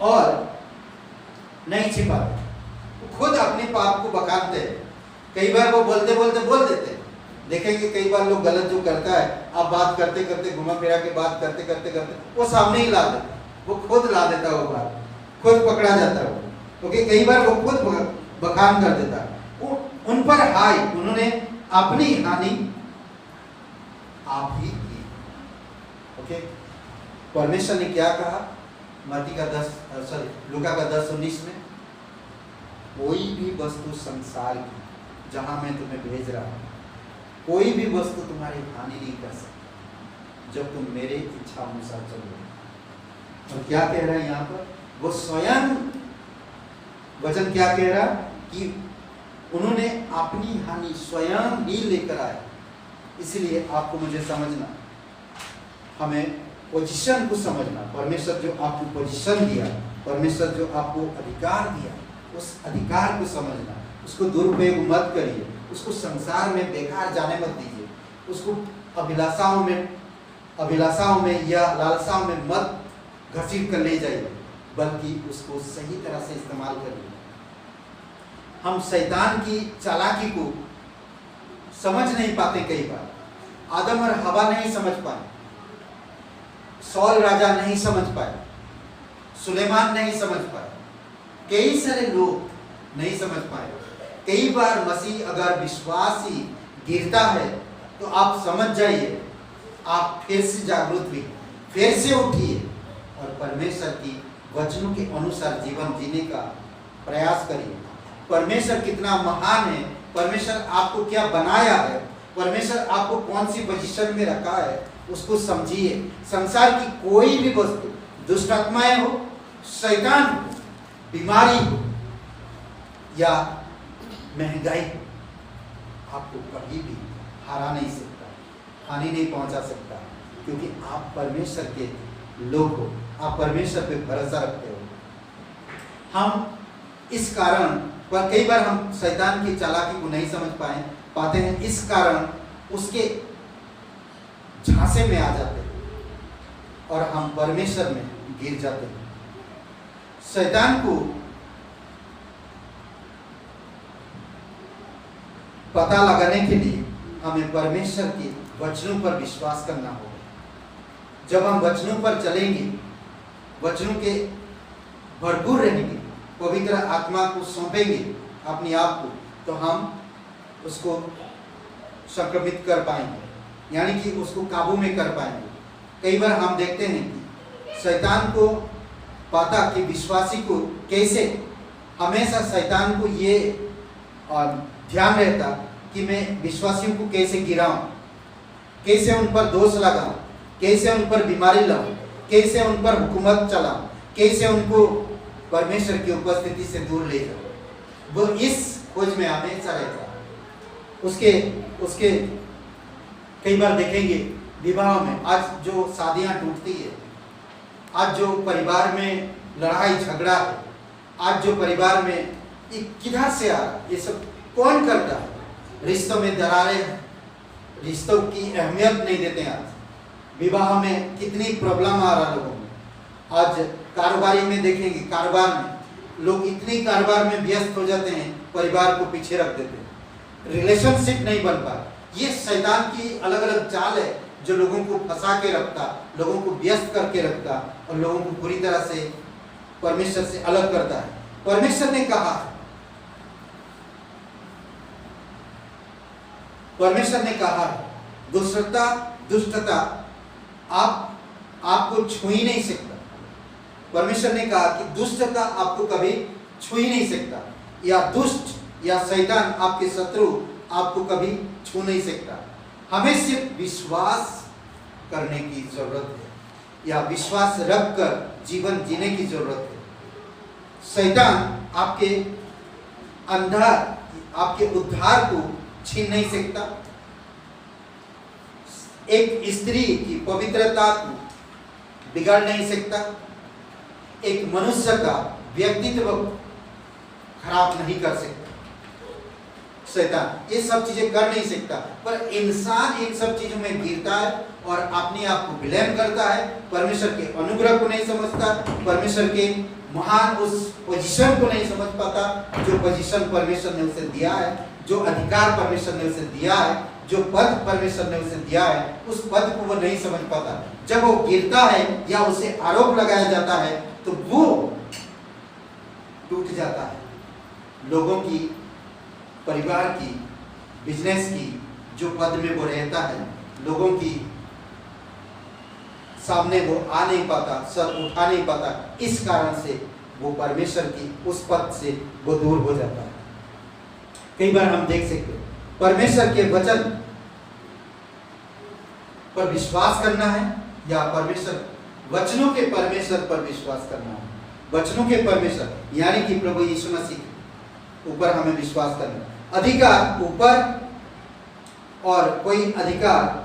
और नहीं छिपाते। खुद अपने पाप को बखानते हैं। कई बार वो बोलते बोलते बोल देते हैं। देखेंगे कई बार लोग गलत जो करता है, आप बात करते करते, घुमा फिरा के बात करते करते करते वो सामने ही ला देता है, वो खुद ला देता है, वो बात खुद पकड़ा जाता है। क्योंकि कई बार वो खुद बखान कर देता है। उन पर हाय, उन्होंने अपनी हानि आप ही की। ओके, परमेश्वर ने क्या कहा? मत्ती का 10 लूका का 10:19 में, कोई भी वस्तु संसार की जहां मैं तुम्हें भेज रहा हूं, कोई भी वस्तु तुम्हारी हानि नहीं कर सकती जब तुम मेरे इच्छा अनुसार चलोगे। और क्या कह रहा है यहाँ पर? वो स्वयं वचन क्या कह रहा कि उन्होंने अपनी हानि स्वयं ही लेकर आए। इसलिए आपको मुझे समझना, हमें पोजीशन को समझना। परमेश्वर जो आपको पोजीशन दिया, परमेश्वर जो आपको अधिकार दिया, उस अधिकार को समझना, उसको दुरुपयोग मत करिए, उसको संसार में बेकार जाने मत दीजिए, उसको अभिलाषाओं में या लालसाओं में मत घसीट कर ले जाइए, बल्कि उसको सही तरह से इस्तेमाल करिए। हम शैतान की चालाकी को समझ नहीं पाते। कई बार आदम और हवा नहीं समझ पाए, सौल राजा नहीं समझ पाए, सुलेमान नहीं समझ पाए, कई सारे लोग नहीं समझ पाए। कई बार मसीह अगर विश्वासी गिरता है तो आप समझ जाइए, आप फिर से जागरूक हुई, फिर से उठिए और परमेश्वर की वचनों के अनुसार जीवन जीने का प्रयास करिए। परमेश्वर कितना महान है, परमेश्वर आपको क्या बनाया है, परमेश्वर आपको कौन सी पोजीशन में रखा है, उसको समझिए। संसार की कोई भी वस्तु, दुष्ट आत्माएं हो, शैतान हो, बीमारी हो या महंगाई हो, आपको कभी भी हरा नहीं सकता, हानि नहीं पहुंचा सकता, क्योंकि आप परमेश्वर के लोग हो, आप परमेश्वर पे भरोसा रखते हो। हम इस कारण पर कई बार हम शैतान की चालाकी को नहीं समझ पाते हैं, इस कारण उसके झांसे में आ जाते हैं और हम परमेश्वर में गिर जाते हैं। शैतान को पता लगाने के लिए हमें परमेश्वर के वचनों पर विश्वास करना होगा। जब हम वचनों पर चलेंगे, वचनों के भरपूर रहेंगे, पवित्र आत्मा को सौंपेंगे अपने आप को, तो हम उसको संक्रमित कर पाएंगे, यानी कि उसको काबू में कर पाएंगे। कई बार हम देखते हैं कि शैतान को पता कि विश्वासी को कैसे, हमेशा शैतान को ये ध्यान रहता कि मैं विश्वासियों को कैसे गिराऊं, कैसे उन पर दोष लगाऊं, कैसे उन पर बीमारी लाऊं, कैसे उन पर हुकूमत चलाऊं, कैसे उनको परमेश्वर की उपस्थिति से दूर ले जाऊं। वो इस खोज में हमेशा रहता। उसके कई बार देखेंगे विवाह में, आज जो शादियां टूटती है, आज जो परिवार में लड़ाई झगड़ा है, आज जो परिवार में ये किधर से आ रहा, ये सब कौन करता है? रिश्तों में दरारें हैं, रिश्तों की अहमियत नहीं देते हैं। आज विवाह में कितनी प्रॉब्लम आ रहा लोगों में। आज कारोबारी में देखेंगे, कारोबार में लोग इतनी कारोबार में व्यस्त हो जाते हैं, परिवार को पीछे रख देते हैं, रिलेशनशिप नहीं बन पा। ये शैतान की अलग अलग चाल है जो लोगों को फंसा के रखता, लोगों को व्यस्त करके रखता और लोगों को पूरी तरह से परमेश्वर से अलग करता है। परमेश्वर ने कहा परमेश्वर ने कहा दुष्टता दुष्टता आपको छू ही नहीं सकता। परमेश्वर ने कहा कि दुष्टता आपको कभी छू ही नहीं सकता, या दुष्ट या शैतान आपके शत्रु आपको कभी छू नहीं सकता। हमें सिर्फ विश्वास करने की जरूरत है, या विश्वास रखकर जीवन जीने की जरूरत है। शैतान आपके अंधार, आपके उद्धार को छीन नहीं सकता। एक स्त्री की पवित्रता को बिगाड़ नहीं सकता। एक मनुष्य का व्यक्तित्व खराब नहीं कर सकता शैतान, ये सब चीजें कर नहीं सकता। पर इंसान इन सब चीजों में गिरता है और अपने आप को विलय करता है, परमेश्वर के अनुग्रह को नहीं समझता, परमेश्वर के महान उस पोजीशन को नहीं समझ पाता जो पोजीशन परमेश्वर ने उसे दिया है, जो अधिकार परमेश्वर ने उसे दिया है, जो पद परमेश्वर ने उसे दिया है, उस पद को वो नहीं समझ पाता। जब वो गिरता है या उसे आरोप लगाया जाता है तो वो टूट जाता है। लोगों की, परिवार की, बिजनेस की जो पद में वो रहता है, लोगों की सामने वो आ नहीं पाता, सर उठा नहीं पाता, इस कारण से वो परमेश्वर की उस पद से वो दूर हो जाता है। कई बार हम देख सकते हैं परमेश्वर के वचन पर विश्वास करना है या परमेश्वर वचनों के परमेश्वर पर विश्वास करना है। वचनों के परमेश्वर यानी कि प्रभु यीशु मसीह के ऊपर हमें विश्वास करना है। अधिकार ऊपर और कोई अधिकार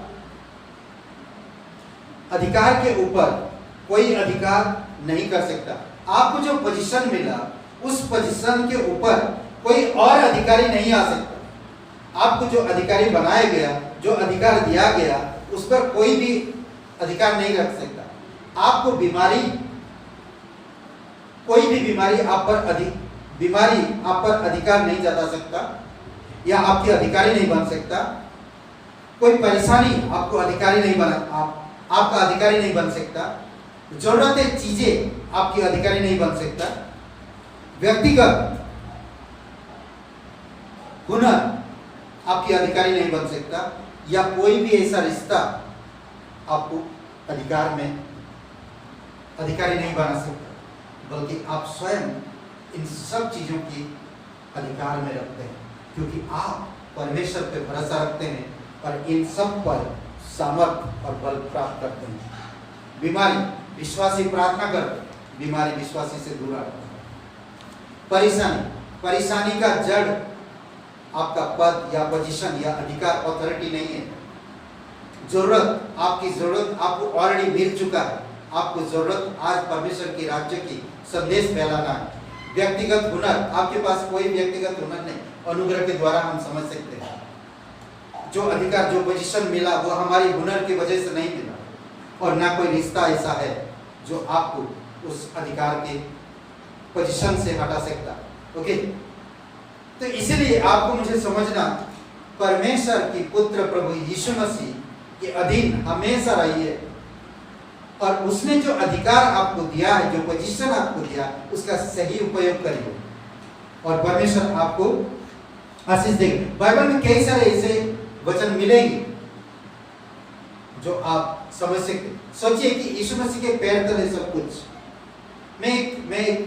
के ऊपर कोई अधिकार नहीं कर सकता। आपको जो पोजीशन मिला उस पोजीशन के ऊपर कोई और अधिकारी नहीं आ सकता। आपको जो अधिकारी बनाया गया, जो अधिकार दिया गया, उस पर कोई भी अधिकार नहीं रख सकता। आपको बीमारी, कोई भी बीमारी आप पर अधिकार नहीं जता सकता या आपके अधिकारी नहीं बन सकता। कोई परेशानी आपको अधिकारी नहीं बना, आपका अधिकारी नहीं बन सकता। जरूरतें चीजें आपकी अधिकारी नहीं बन सकता। व्यक्तिगत हुनर आपकी अधिकारी नहीं बन सकता, या कोई भी ऐसा रिश्ता आपको अधिकारी नहीं बना सकता, बल्कि आप स्वयं इन सब चीजों की अधिकार में रखते हैं, क्योंकि आप परमेश्वर पे भरोसा रखते हैं और इन सब पर सामर्थ और बल प्राप्त करते हैं। बीमारी, विश्वासी प्रार्थना करते, बीमारी विश्वासी से दूर रहता है। परेशानी का जड़ आपका पद या पोजीशन या अधिकार, अथॉरिटी नहीं है। जरूरत, आपकी जरूरत आपको ऑलरेडी मिल चुका है। आपको जरूरत आज परमेश्वर के राज्य की संदेश फैलाना है। व्यक्तिगत हुनर, आपके पास कोई व्यक्तिगत हुनर नहीं, अनुग्रह के द्वारा हम समझ सकते हैं। जो अधिकार, जो पोजीशन मिला वो हमारी हुनर की वजह से नहीं मिला, और ना कोई रिश्ता ऐसा है जो आपको उस अधिकार के पोजीशन से हटा सकता। ओके, तो इसीलिए आपको मुझे समझना, परमेश्वर की पुत्र प्रभु यीशु मसीह के अधीन हमेशा रहिए, और उसने जो अधिकार आपको दिया है, जो पोजीशन आपको दिया, उसका सही उपयोग करिए और परमेश्वर आपको आशीष देगा। बाइबल में कई सारे ऐसे वचन मिलेंगे जो आप समझ सकते। सोचिए कि यीशु मसीह के पैर तले सब कुछ। मैं एक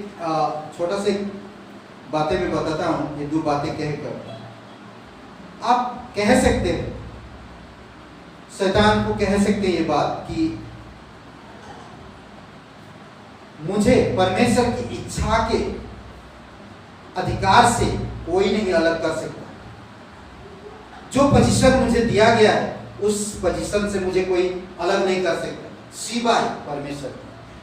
छोटा से बातें में बताता हूं, ये दो बातें कहकर आप कह सकते हैं, शैतान को कह सकते हैं ये बात कि मुझे परमेश्वर की इच्छा के अधिकार से कोई नहीं अलग कर सकता। जो पोजीशन मुझे दिया गया है उस पोजीशन से मुझे कोई अलग नहीं कर सकता, सिवाय परमेश्वर।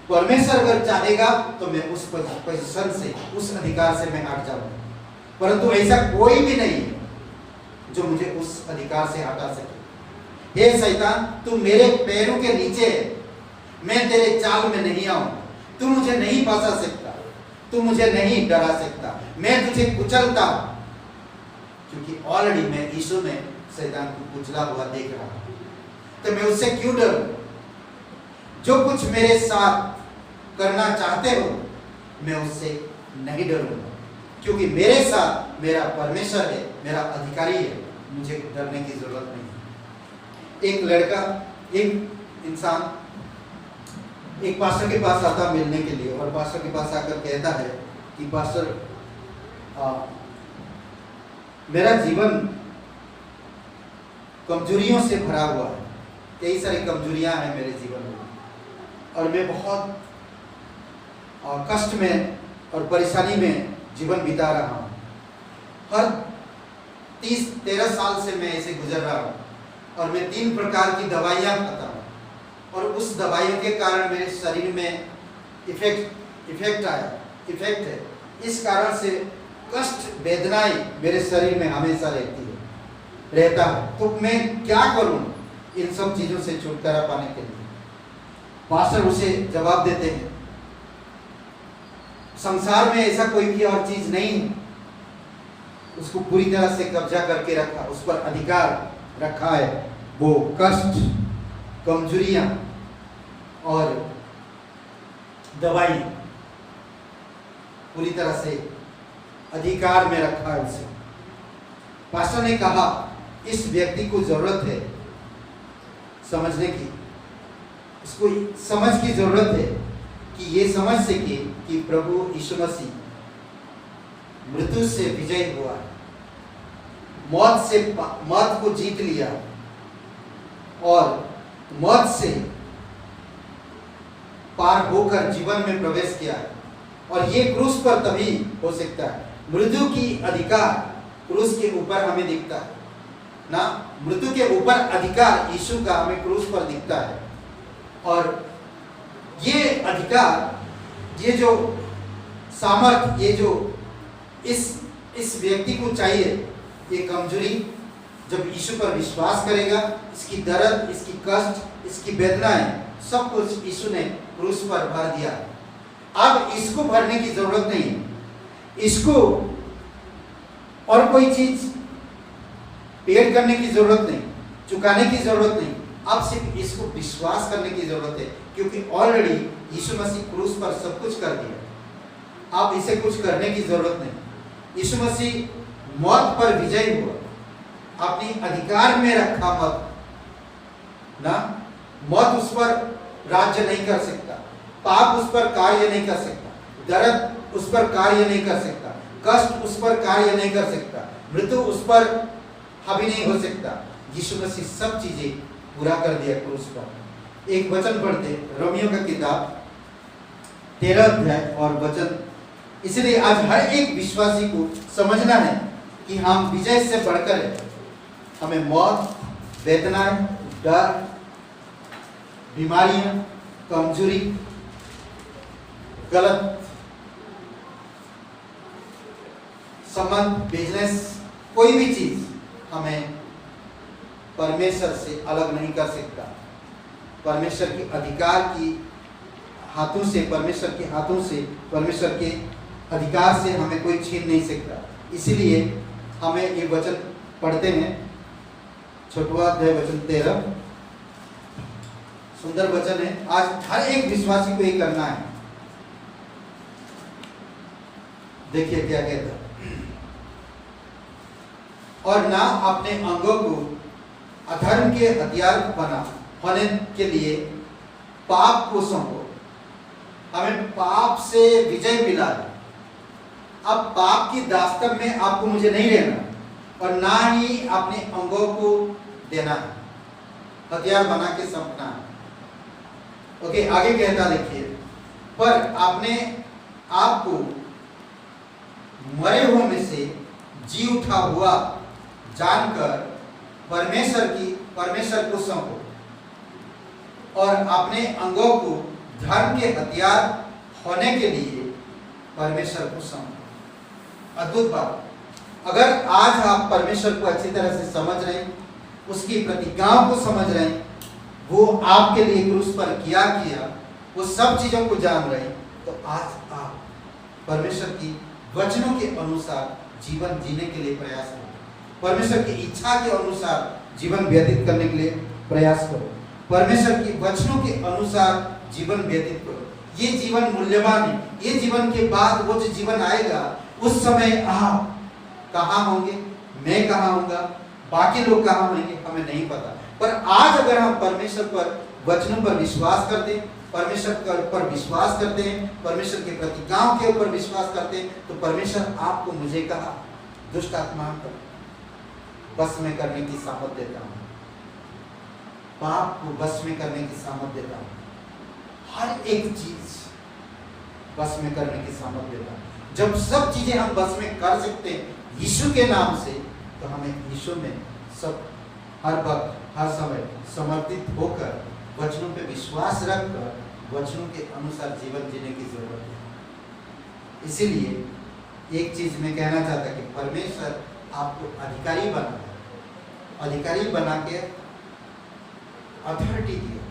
परमेश्वर अगर चाहेगा तो मैं उस पोजीशन से, उस अधिकार से मैं हट जाऊंगा, परंतु ऐसा कोई भी नहीं है जो मुझे उस अधिकार से हटा सके। हे शैतान, तू मेरे पैरों के नीचे है, मैं तेरे चाल में नहीं आऊं, तू मुझे नहीं फंसा सकता, तू मुझे नहीं डरा सकता, मैं तुझे कुचलता हूं, क्योंकि ऑलरेडी मैं यीशु में शैतान को कुचला हुआ देख रहा हूं। तो मैं उससे क्यों डरूं? जो कुछ मेरे साथ करना चाहते हो मैं उससे नहीं डरूंगा, क्योंकि मेरे साथ मेरा परमेश्वर है, मेरा अधिकारी है, मुझे डरने की जरूरत नहीं। एक लड़का, एक इंसान एक पास्टर के पास आता मिलने के लिए, और पास्टर के पास आकर कहता है कि पास्टर, मेरा जीवन कमजोरियों से भरा हुआ है, कई सारी कमजोरियां हैं मेरे जीवन में, और मैं बहुत कष्ट में और परेशानी में जीवन बिता रहा हूँ। हर 30-13 साल से मैं ऐसे गुजर रहा हूँ, और मैं 3 प्रकार की दवाइयाँ खाता हूँ, और उस दवाइयों के कारण मेरे शरीर में इफेक्ट है। इस कारण से कष्ट, वेदनाएं मेरे शरीर में हमेशा रहता है। तो मैं क्या करूं इन सब चीजों से छुटकारा पाने के लिए? पास्टर उसे जवाब देते हैं, संसार में ऐसा कोई भी और चीज नहीं उसको पूरी तरह से कब्जा करके रखा, उस पर अधिकार रखा है। वो कष्ट, कमजोरियां और दवाई पूरी तरह से अधिकार में रखा है उसे। पास्टर ने कहा, इस व्यक्ति को जरूरत है समझने की, इसको समझ की जरूरत है कि ये समझ सके कि प्रभु यीशु मसीह मृत्यु से विजय हुआ है, मौत को जीत लिया और मौत से पार होकर जीवन में प्रवेश किया है। और ये क्रूस पर तभी हो सकता है। मृत्यु की अधिकार क्रूस के ऊपर हमें दिखता है ना, मृत्यु के ऊपर अधिकार यीशु का हमें क्रूस पर दिखता है। और ये अधिकार, ये जो सामर्थ, ये जो इस व्यक्ति को चाहिए, ये कमजोरी जब यीशु पर विश्वास करेगा, इसकी दर्द, इसकी कष्ट, इसकी वेदनाएं, सब कुछ यीशु ने क्रूस पर भर दिया। अब इसको भरने की जरूरत नहीं, इसको और कोई चीज पेड करने की जरूरत नहीं, चुकाने की जरूरत नहीं। अब सिर्फ इसको विश्वास करने की जरूरत है, क्योंकि ऑलरेडी यीशु मसीह क्रूस पर सब कुछ कर दिया। अब इसे कुछ करने की जरूरत नहीं। यीशु मसीह मौत पर विजय हुआ, अपनी अधिकार में रखा मौत ना, मौत उस पर राज्य नहीं कर सकता, पाप उस पर कार्य नहीं कर सकता, दर्द उस पर कार्य नहीं कर सकता, कष्ट उस पर कार्य नहीं कर सकता, मृत्यु उस पर हावी नहीं हो सकता। यीशु मसीह सब चीजें पूरा कर दिया क्रूस पर। एक वचन पढ़ते, रोमियो का किताब 13 अध्याय और वचन। इसलिए आज हर एक विश्वासी को समझना है कि हम विजय से बढ़कर है। हमें मौत, वेदनाएं, डर, बीमारियां, कमजोरी, गलत संबंध, बिजनेस, कोई भी चीज हमें परमेश्वर से अलग नहीं कर सकता। परमेश्वर के अधिकार की हाथों से, परमेश्वर के हाथों से, परमेश्वर के अधिकार से हमें कोई छीन नहीं सकता। इसीलिए हमें ये वचन पढ़ते हैं, छठवां अध्याय वचन 13, सुंदर वचन है। आज हर एक विश्वासी को ये करना है। देखिए क्या कहता है, और ना अपने अंगों को अधर्म के हथियार होने के लिए पाप को सौंपो। हमें पाप से विजय मिला है। अब पाप की दास्तान में आपको मुझे नहीं रहना, और ना ही अपने अंगों को देना है, हथियार बना के सौंपना है। ओके, आगे कहता देखिए, पर आपने आपको मरे हुए में से जी उठा हुआ जानकर परमेश्वर को सौंपो, और अपने अंगों को धर्म के हथियार होने के लिए परमेश्वर को सौंपो। अद्भुत बात। अगर आज आप परमेश्वर को अच्छी तरह से समझ रहे हैं, उसकी प्रतिज्ञाओं को समझ रहे हैं, वो आपके लिए क्रूस पर किया वो सब चीजों को जान रहे हैं, तो आज आप परमेश्वर की वचनों के अनुसार जीवन जीने के लिए प्रयास करो। परमेश्वर की इच्छा के अनुसार जीवन व्यतीत करने के लिए प्रयास करो। परमेश्वर की वचनों के अनुसार जीवन व्यतीत करो। ये जीवन मूल्यवान है। ये जीवन के बाद वो जो जीवन आएगा, उस समय आप कहाँ होंगे, मैं कहाँ होऊंगा, बाकी लोग कहाँ होंगे हमें नहीं पता। पर आज अगर हम परमेश्वर पर वचनों पर विश्वास करते हैं, परमेश्वर पर विश्वास करते हैं, परमेश्वर के प्रतिज्ञाओं के ऊपर विश्वास करते हैं, तो परमेश्वर आपको मुझे कहा दुष्ट आत्मा को बस में करने की सामर्थ देता हूँ, पाप को बस में करने की सामर्थ देता हूँ, हर एक चीज बस में करने की सामर्थ देता हूँ। जब सब चीजें हम बस में कर सकते हैं यीशु के नाम से, तो हमें यीशु में सब हर वक्त हर समय समर्पित होकर वचनों पे विश्वास रखकर वचनों के अनुसार जीवन जीने की जरूरत है। इसीलिए एक चीज मैं कहना चाहता कि परमेश्वर आपको अधिकारी बना, अधिकारी बना के अथॉरिटी दिया,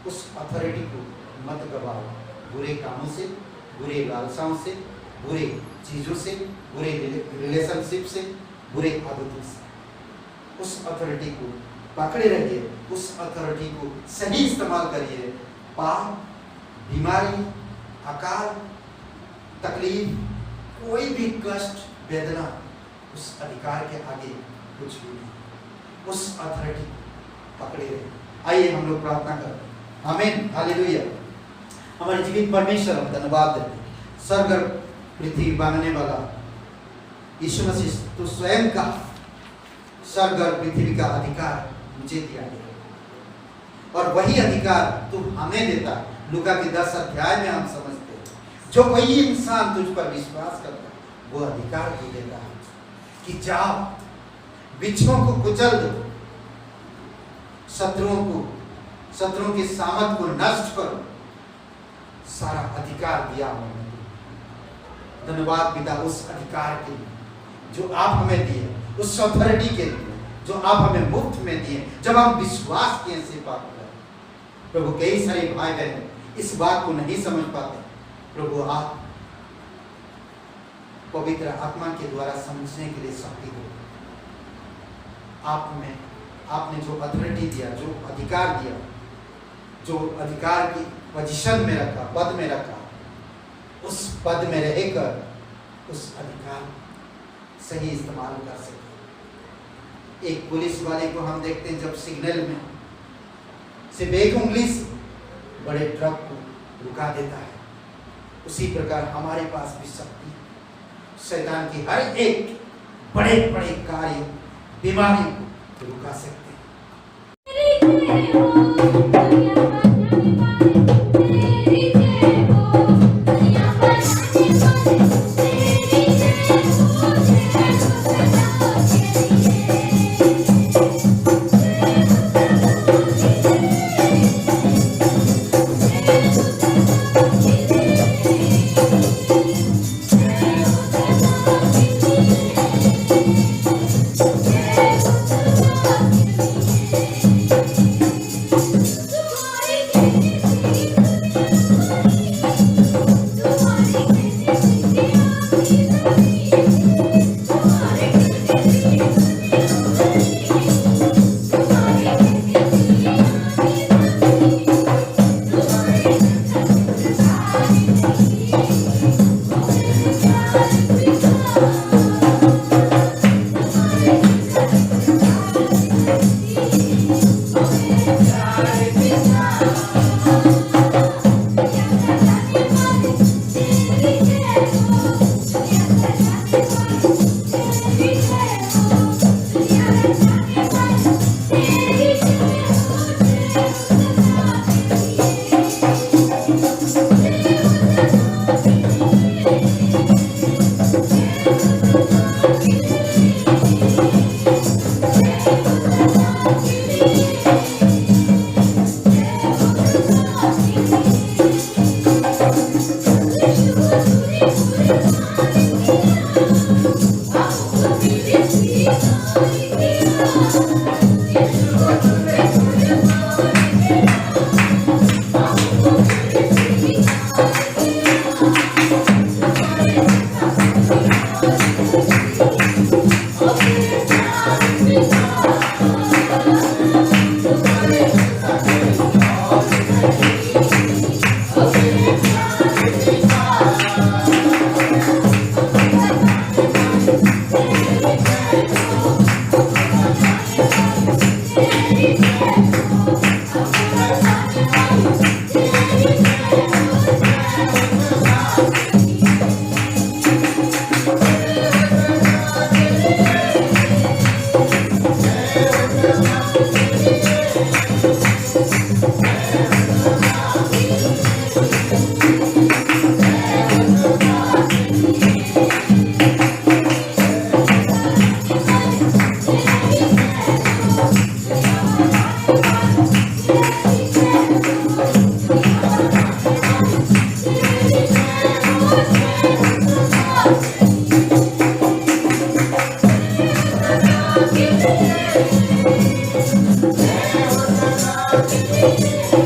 उस अथॉरिटी को मत गवाओ बुरे कामों से, बुरे लालसाओं से, बुरे चीजों से, बुरे रिलेशनशिप से, बुरे आदतों से। उस अथॉरिटी को पकड़े रहिए, उस अथॉरिटी को सही इस्तेमाल करिए। पाप, बीमारी, अकाल, तकलीफ, कोई भी कष्ट, वेदना उस अधिकार के आगे कुछ भी नहीं। उस अथॉरिटी पकड़े रहिए। आइए हम लोग प्रार्थना करें। आमीन, हालेलुया। हमारे जीवित परमेश्वर हम धन्यवाद देते हैं। स्वर्ग और पृथ्वी बनाने वाला यीशु मसीह, तो स्वयं का स्वर्ग और पृथ्वी का अधिकार मुझे दिया गया और वही अधिकार तू हमें देता है। लूका के 10 अध्याय में हम समझते हैं जो कोई इंसान तुझ पर विश्वास करता है वो अधिकार भी देता है कि जाओ बिच्छुओं को कुचल दो, शत्रुओं की सामर्थ को नष्ट करो। सारा अधिकार दिया उन्होंने। धन्यवाद पिता उस अधिकार के लिए जो आप हमें दिए, उस अथॉरिटी के लिए जो आप हमें मुफ्त में दिए जब हम विश्वास किए से पाप करें। प्रभु कई सारे भाई बहन इस बात को नहीं समझ पाते। प्रभु आप पवित्र आत्मा के द्वारा समझने के लिए शक्ति दो। आपने जो अथॉरिटी दिया, जो अधिकार दिया, जो अधिकार की पोजीशन में रखा, पद में रखा, उस पद में रहकर उस अधिकार सही इस्तेमाल कर सके। एक पुलिस वाले को हम देखते हैं जब सिग्नल में सिर्फ एक उंगली से बड़े ट्रक को रुका देता है, उसी प्रकार हमारे पास भी शक्ति शैतान की हर एक बड़े बड़े कार्य, बीमारी को रुका सकते
Thank you.